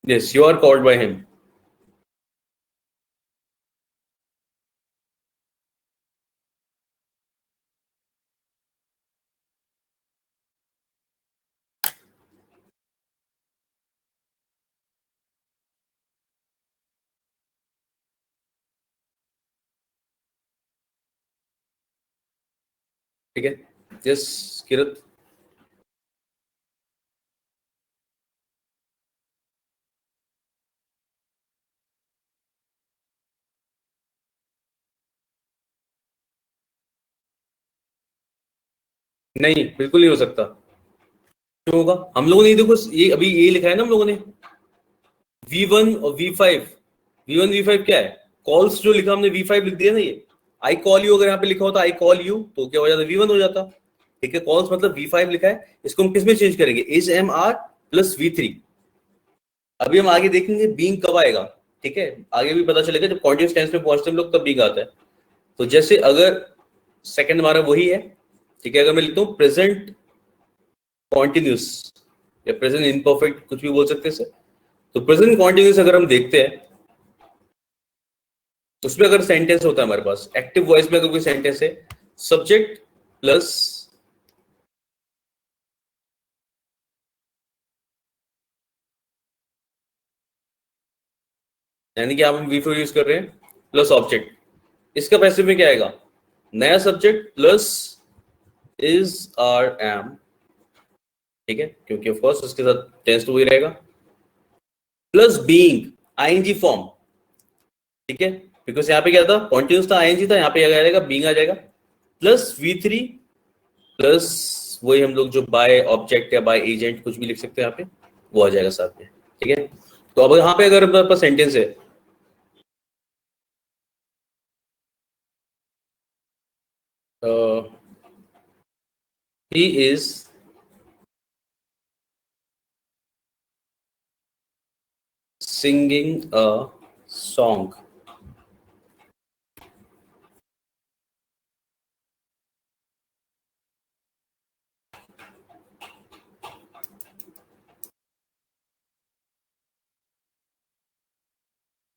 Yes, you are called by him. ठीक है, यस किरत। नहीं, बिल्कुल नहीं हो सकता। क्यों होगा? हम लोगों ने देखो ये अभी ये लिखा है ना हम लोगों ने, V1 और V5। V1 V5 क्या है? कॉल्स जो लिखा हमने V5 लिख दिया ना, ये आई कॉल यू अगर यहाँ पे लिखा होता आई कॉल यू तो क्या हो जाता? V1 हो जाता, ठीक है। कॉल्स मतलब V5 लिखा है, इसको हम किस में चेंज करेंगे? Is am are plus V3। अभी हम आगे देखेंगे बीइंग कब आएगा, ठीक है, आगे भी पता चलेगा जब कॉन्टिन्यूअस टेंस में पहुंचते हम लोग तब बीइंग आता है। तो जैसे अगर सेकंड हमारा वही है, ठीक है, अगर मैं लिखता हूँ प्रेजेंट कॉन्टिन्यूस या प्रेजेंट इनपरफेक्ट, कुछ भी बोल सकते हैं इसे। तो प्रेजेंट कॉन्टिन्यूस अगर हम देखते हैं तो उसमें अगर सेंटेंस होता है हमारे पास एक्टिव वॉइस में, अगर कोई सेंटेंस है, सब्जेक्ट प्लस यानी कि आप हम V4 यूज कर रहे हैं प्लस ऑब्जेक्ट, इसका पैसिव में क्या आएगा? नया subject plus is are am, ठीक है, क्योंकि ऑफ कोर्स उसके साथ टेंस तो वही रहेगा, प्लस बीइंग आईएनजी फॉर्म, ठीक है, बिकॉज यहाँ पे क्या था? कॉन्टिन्यूस था, आईएनजी था, यहाँ पे क्या आ जाएगा? बीइंग आ जाएगा, प्लस V3 प्लस वही हम लोग जो बाय ऑब्जेक्ट या बाय एजेंट कुछ भी लिख सकते हैं यहाँ पे, वो आ जाएगा साथ में, ठीक है। तो अब यहाँ पे अगर हमारे पास सेंटेंस है he is singing a song,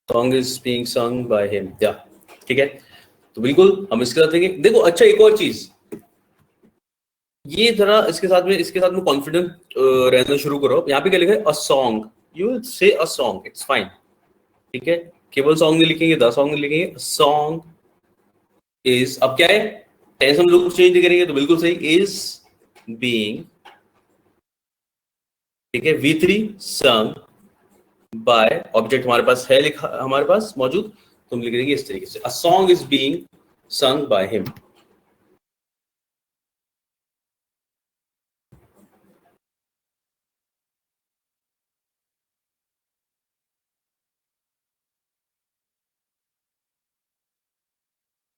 song is being sung by him, या ठीक है। तो बिल्कुल हम इसके साथ देखेंगे। देखो अच्छा एक और चीज, ये जरा इसके साथ में कॉन्फिडेंट रहना शुरू करो। यहाँ पे क्या लिखा है? अ सॉन्ग, यू से अ सॉन्ग, इट्स फाइन, ठीक है। केवल सॉन्ग नहीं लिखेंगे, द सॉन्ग नहीं लिखेंगे, सॉन्ग इज, अब क्या है? टेंस हम लोग चेंज करेंगे तो बिल्कुल सही, इज बीइंग, ठीक है, V3 सम बाय ऑब्जेक्ट हमारे पास है लिखा, हमारे पास मौजूद, तो हम लिख देंगे इस तरीके से, अ सॉन्ग इज बीइंग सung बाय हिम।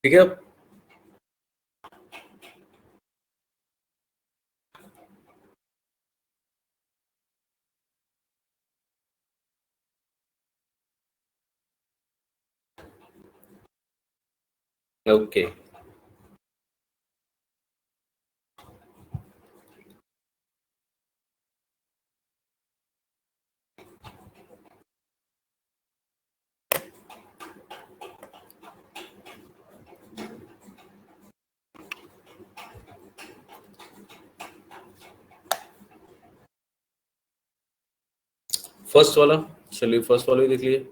ठीक है, ओके, फर्स्ट वाला, चलिए फर्स्ट वाला ही देख लीजिए।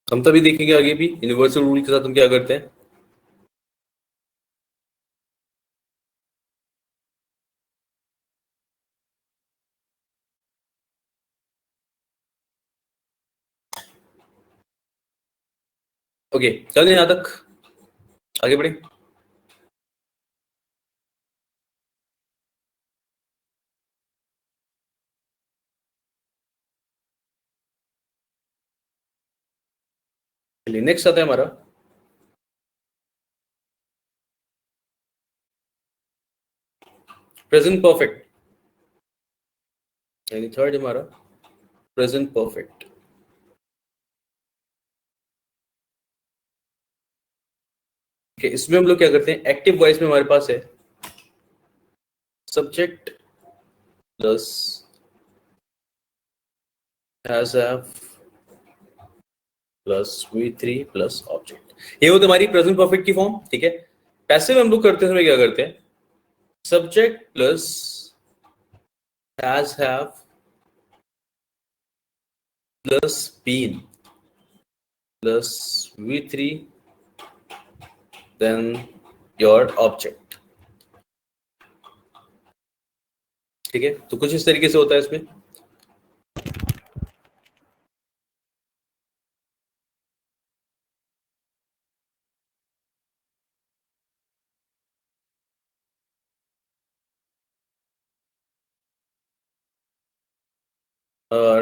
हम तभी देखेंगे आगे भी यूनिवर्सल रूल के साथ हम क्या करते हैं। ओके, चलिए यहाँ तक आगे बढ़े। चलिए नेक्स्ट आता है हमारा प्रेजेंट परफेक्ट, यानी थर्ड हमारा प्रेजेंट परफेक्ट। इसमें हम लोग क्या करते हैं, एक्टिव वॉइस में हमारे पास है subject plus has have plus V3 plus object, ये होती हमारी प्रेजेंट परफेक्ट की फॉर्म। ठीक है, पैसिव में हम लोग करते समय क्या करते हैं, subject plus has have plus been plus V3 then your object. ठीक है, तो कुछ इस तरीके से होता है इसमें।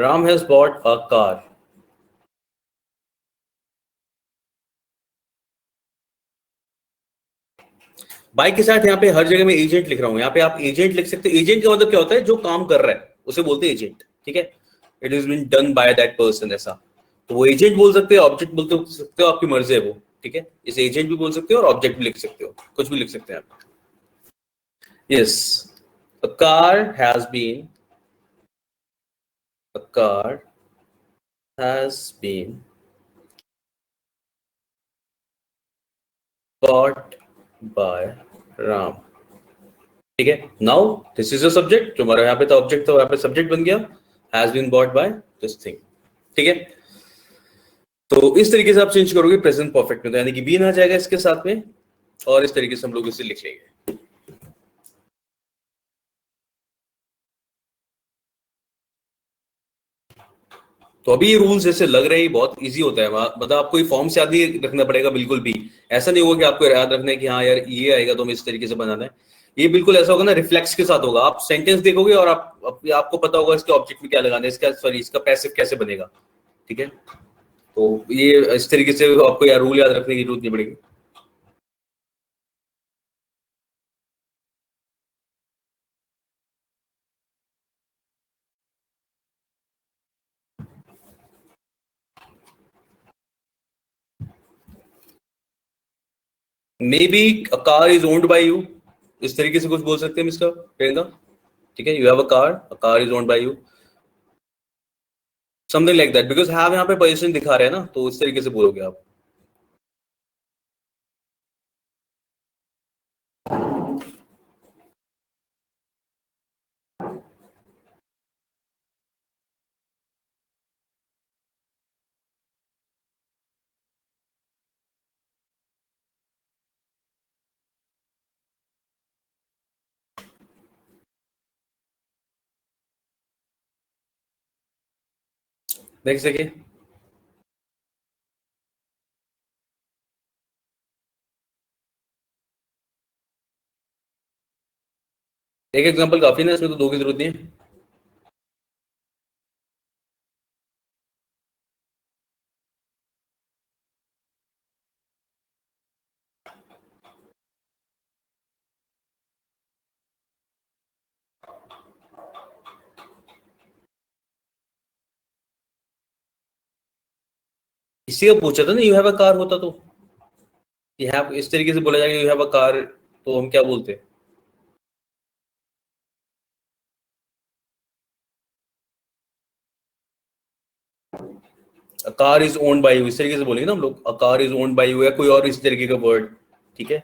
Ram has bought a car. Bike के साथ यहाँ पे हर जगह मैं एजेंट लिख रहा हूँ, यहाँ पे आप एजेंट लिख सकते हो। एजेंट का मतलब क्या होता है, जो काम कर रहा है उसे बोलते हैं एजेंट। ठीक है, it is been done by that person, ऐसा। तो वो एजेंट बोल सकते हो, ऑब्जेक्ट बोल सकते हो, आपकी मर्जी है वो। ठीक है, इसे एजेंट भी बोल सकते हो और ऑब्जेक्ट भी लिख सकते हो, कुछ भी लिख सकते हैं आप। Yes, a car has been, a car has been bought by Ram. ठीक है, now this is a subject, जो हमारा यहाँ पे था ऑब्जेक्ट था, यहाँ पे सब्जेक्ट बन गया, has been bought by this thing. ठीक है, तो इस तरीके से आप चेंज करोगे प्रेजेंट परफेक्ट में, तो यानी कि बीन आ जाएगा इसके साथ में, और इस तरीके से हम लोग इसे लिख लेंगे। तो अभी ये रूल्स जैसे लग रहे हैं बहुत इजी होता है, मतलब आपको ये फॉर्म से याद नहीं रखना पड़ेगा बिल्कुल भी। ऐसा नहीं होगा कि आपको याद रखना है कि हाँ यार ये आएगा तो हमें इस तरीके से बनाना है। ये बिल्कुल ऐसा होगा ना, रिफ्लेक्स के साथ होगा। आप सेंटेंस देखोगे और आपको पता होगा इसके ऑब्जेक्ट में क्या लगाना है, इसका सॉरी इसका पैसिव कैसे बनेगा। ठीक है, तो ये इस तरीके से आपको यार रूल याद रखने की जरूरत नहीं पड़ेगी। May be a car is owned by you, इस तरीके से कुछ बोल सकते हैं हम इसका, प्रियंका। ठीक है, you have a car is owned by you, something like that, because have यहाँ पे पोजीशन दिखा रहे हैं ना, तो इस तरीके से बोलोगे आप। नेक्स्ट देखिए, एक एग्जांपल काफी ना, इसमें तो दो की जरूरत नहीं है। इसी का पूछा था ना, यू हैव अ कार होता तो, यू हैव इस तरीके से बोला जाएगा, यू हैव अ कार, तो हम क्या बोलते हैं? A car is owned by you, इस तरीके से बोलेंगे ना हम लोग, a car is owned by you, या कोई और इस तरीके का वर्ड। ठीक है,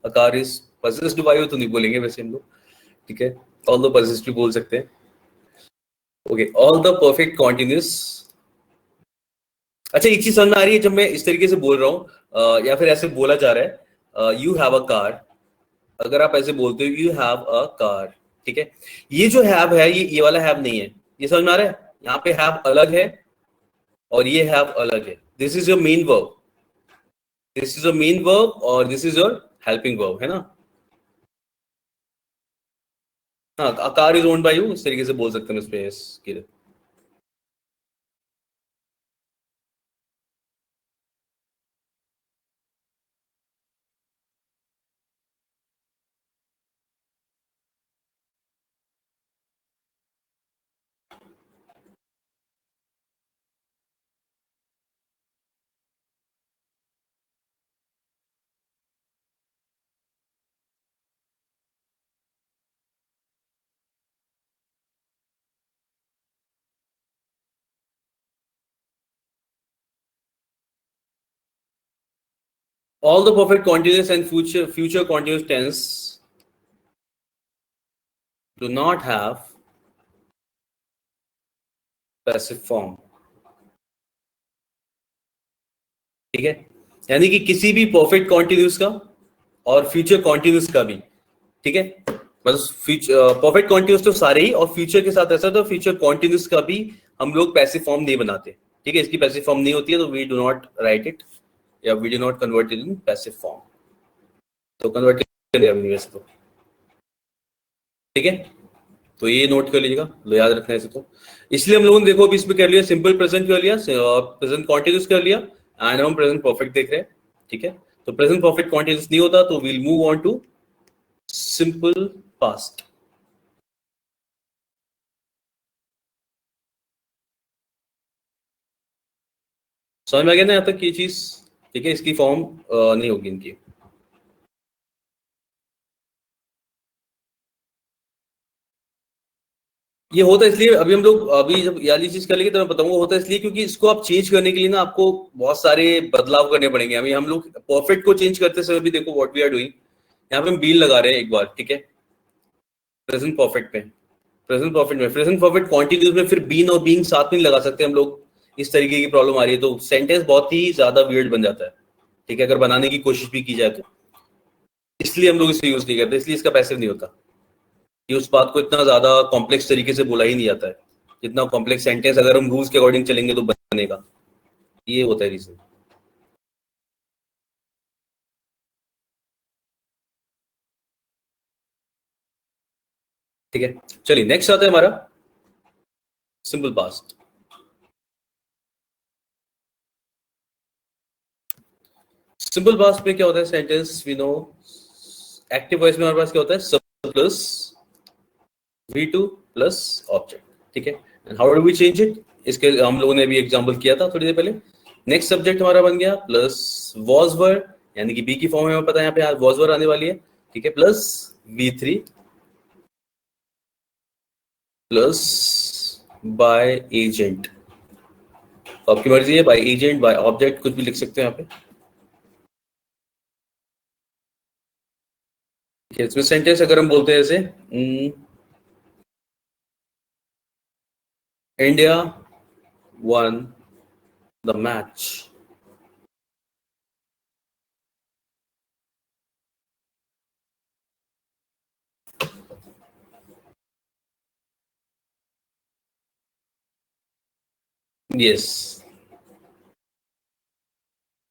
a car is possessed bye you तो नहीं बोलेंगे वैसे हम लोग। ठीक है, ऑल द पजेस्ड भी बोल सकते हैं। Okay, all the perfect continuous. अच्छा, एक चीज समझ में आ रही है, जब मैं इस तरीके से बोल रहा हूँ या फिर ऐसे बोला जा रहा है, यू हैव अ कार, अगर आप ऐसे बोलते हो यू हैव अ कार, ठीक है, ये जो हैव है ये वाला हैव नहीं है, ये समझ में आ रहा है? यहाँ पे हैव अलग है और ये हैव अलग है। This is your main verb, this is your main verb और this is your helping verb, है ना? हाँ, car is owned by you, इस तरीके से बोल सकते हैं इस पे इसके लिए। All the perfect continuous and future continuous tense do not have passive form। ठीक है, यानी कि किसी भी परफेक्ट कॉन्टिन्यूस का और फ्यूचर कॉन्टिन्यूस का भी, ठीक है, बस परफेक्ट कॉन्टिन्यूस तो सारे ही, और फ्यूचर के साथ ऐसा, तो फ्यूचर कॉन्टिन्यूस का भी हम लोग पैसिव फॉर्म नहीं बनाते। ठीक है, इसकी पैसिव फॉर्म नहीं होती है, तो we do not write it, या we do not convert it in passive form. तो कन्वर्ट वैसे तो, ठीक है, तो ये नोट कर लीजिएगा, लो याद रखना है इसे तो। इसलिए हम लोगों ने देखो अभी इसमें कर लिया, सिंपल प्रेजेंट कर लिया, प्रेजेंट कॉन्टिन्यूस कर लिया, एंड हम प्रेजेंट परफेक्ट देख रहे हैं। ठीक है, तो प्रेजेंट परफेक्ट कॉन्टिन्यूस नहीं होता तो we'll move on to simple past. समझ में आ गया ना यहाँ तक ये चीज? ठीक है, इसकी फॉर्म नहीं होगी इनकी। ये होता है इसलिए, अभी हम लोग अभी जब याली चीज करेंगे तो मैं बताऊंगा, होता है इसलिए क्योंकि इसको आप चेंज करने के लिए ना आपको बहुत सारे बदलाव करने पड़ेंगे। अभी हम लोग परफेक्ट को चेंज करते समय भी देखो व्हाट वी आर डूइंग, यहाँ पे हम बीन लगा रहे हैं एक बार, ठीक है, प्रेजेंट परफेक्ट में, प्रेजेंट परफेक्ट में, प्रेजेंट परफेक्ट कॉन्टिन्यूस में फिर बीन और बीइंग साथ में लगा सकते हैं हम लोग। इस तरीके की प्रॉब्लम आ रही है तो सेंटेंस बहुत ही ज्यादा वियर्ड बन जाता है। ठीक है, अगर बनाने की कोशिश भी की जाए तो, इसलिए हम लोग इसे यूज नहीं करते, इसलिए इसका पैसिव नहीं होता। ये उस बात को इतना ज्यादा कॉम्प्लेक्स तरीके से बोला ही नहीं जाता है, जितना कॉम्प्लेक्स सेंटेंस अगर हम रूल्स के अकॉर्डिंग चलेंगे तो बनेगा। ये होता है रीजन। ठीक है, चलिए नेक्स्ट आता है हमारा सिंपल पास्ट। सिंपल पास्ट में क्या होता है, sentence we know, active voice में हमारे पास क्या होता है, सब प्लस V2 प्लस ऑब्जेक्ट। ठीक है, and how do we change it, इसके हम लोगों ने भी एग्जांपल किया था थोड़ी देर पहले। नेक्स्ट सब्जेक्ट हमारा बन गया प्लस वॉज वर, यानी कि बी की फॉर्म हमें पता है यहाँ पे वॉज वर आने वाली है। ठीक है, plus V3 plus by agent, आपकी मर्जी है, बाय एजेंट बाय ऑब्जेक्ट कुछ भी लिख सकते हैं यहाँ पे। ठीक है, इसमें सेंटेंस अगर हम बोलते हैं जैसे India one the match, yes,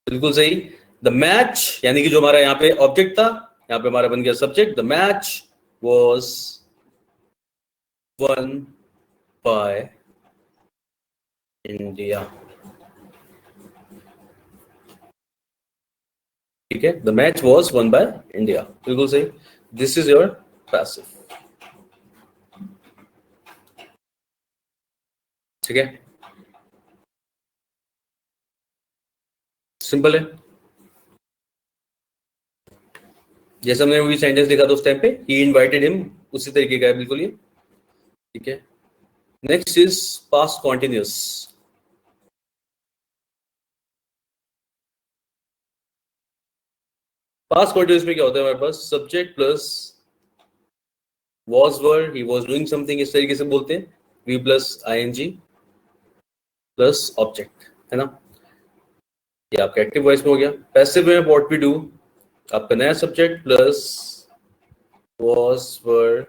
बिल्कुल सही। द मैच यानी कि जो हमारा यहाँ पे ऑब्जेक्ट था, यहाँ पे हमारा बन गया subject. The match was one by India. ठीक है, the match was one by India, बिल्कुल सही। This is your passive. ठीक है, सिंपल है। जैसे हमने भी सेंटेंस लिखा था उस टाइम पे, ही इनवाइटेड हिम, उसी तरीके का है बिल्कुल ये। ठीक है, next is past continuous. Past continuous में क्या होता है हमारे पास? Subject plus was were, he was doing something, इस तरीके से बोलते हैं। V plus ing plus object, है ना? ये आपका एक्टिव वॉइस में हो गया। पैसिव में व्हाट वी डू, आपका नया subject plus was were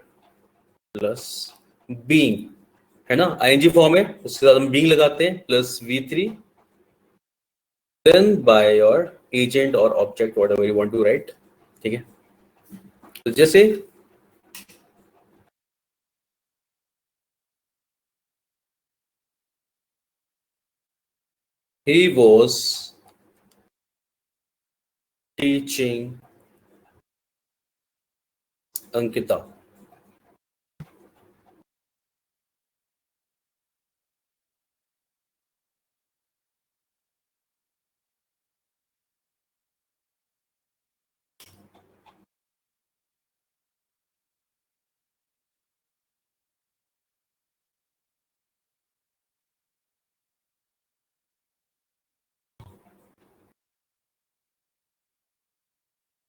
plus being, है ना? ing फॉर्म है, उसके साथ हम being लगाते हैं plus V3 then by your agent or object whatever you want to write। ठीक है, तो जैसे he was teaching Ankita।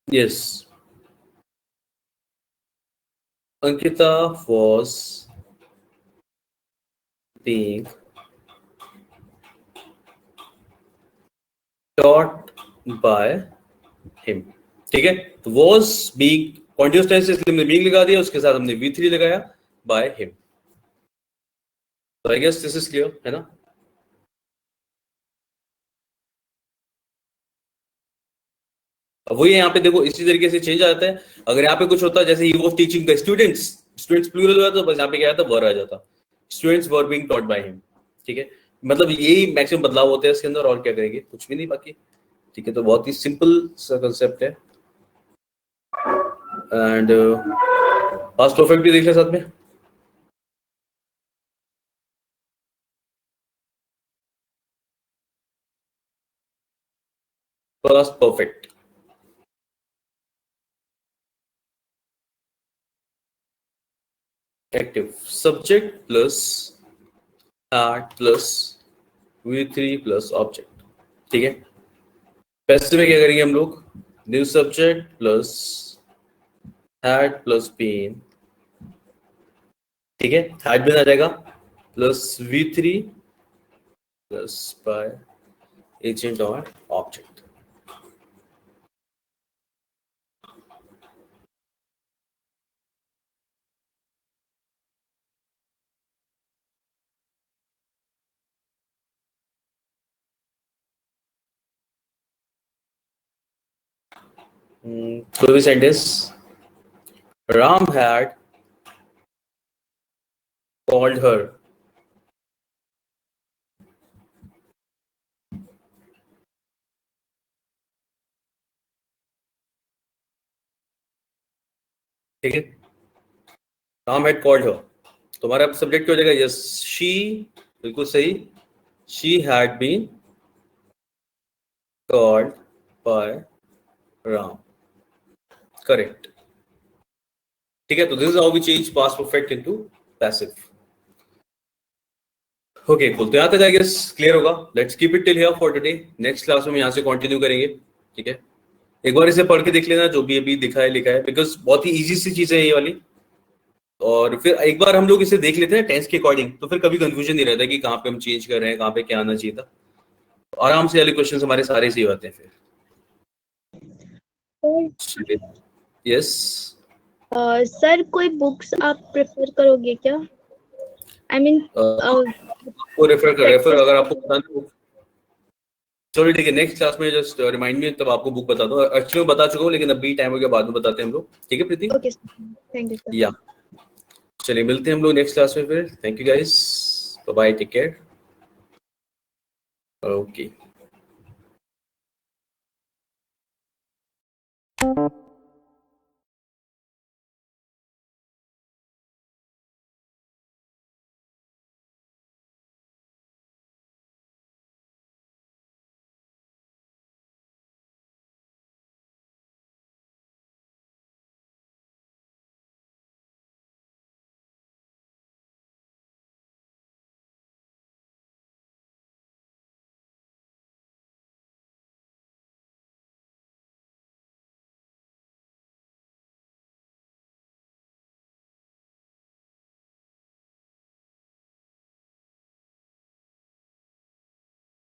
Yes, Ankita was being taught by him। ठीक है, तो was being कॉन्टिन्यूस टेंस से इसलिए हमने being लगा दिया, उसके साथ हमने V3 लगाया by him। तो I guess this is clear, है ना? अब वही यहाँ पे देखो इसी तरीके से चेंज आता है। अगर यहाँ पे कुछ होता जैसे he was teaching the students, students plural हुआ तो बस यहाँ पे क्या आता, वर आ जाता, students were being taught by him. ठीक है, मतलब यही मैक्सिमम बदलाव होते हैं इसके अंदर, और क्या करेंगे, कुछ भी नहीं बाकी। ठीक है, तो बहुत ही सिंपल सा कंसेप्ट है। एंड पास्ट परफेक्ट भी देख ले साथ में। Past perfect, active subject plus had plus V3 plus object. ठीक है, पैसिव में क्या करेंगे हम लोग? New subject plus had plus been। ठीक है, had been आ जाएगा plus V3 plus by agent और ऑब्जेक्ट। कोई भी sentence, Ram had called her। ठीक है, राम had called her, तुम्हारा सब्जेक्ट क्या हो जाएगा? यस, शी, बिल्कुल सही। She had been called by Ram, correct. ठीक है, तो this is how we change past perfect into passive. Okay cool, तो यहाँ तक आई गेस क्लियर होगा। Let's keep it till here for today. Next class में यहाँ से कंटिन्यू करेंगे। ठीक है, एक बार इसे पढ़ के देख लेना जो भी अभी दिखा है लिखा है, बिकॉज बहुत ही इजी सी चीज है ये वाली। और फिर एक बार हम लोग इसे देख लेते हैं टेंस के अकॉर्डिंग, तो फिर कभी कंफ्यूजन नहीं रहता कि कहाँ पे हम चेंज कर रहे हैं, कहाँ पे क्या आना चाहिए था। तो आराम से वाले क्वेश्चन हमारे सारे सही होते हैं फिर। यस सर कोई बुक्स आप प्रेफर करोगे क्या? आई मीन वो रेफर अगर आपको बताना, चलो ठीक है, नेक्स्ट क्लास में जस्ट रिमाइंड मी, तब आपको बुक बता दो। एक्चुअली मैं बता चुका हूँ, लेकिन अभी टाइम हो गया, बाद में बताते हैं हम लोग, ठीक है Preeti? Okay thank you sir. या चलिए मिलते हैं हम लोग नेक्स्ट क्लास में फिर। Thank you guys, bye bye, take care, okay.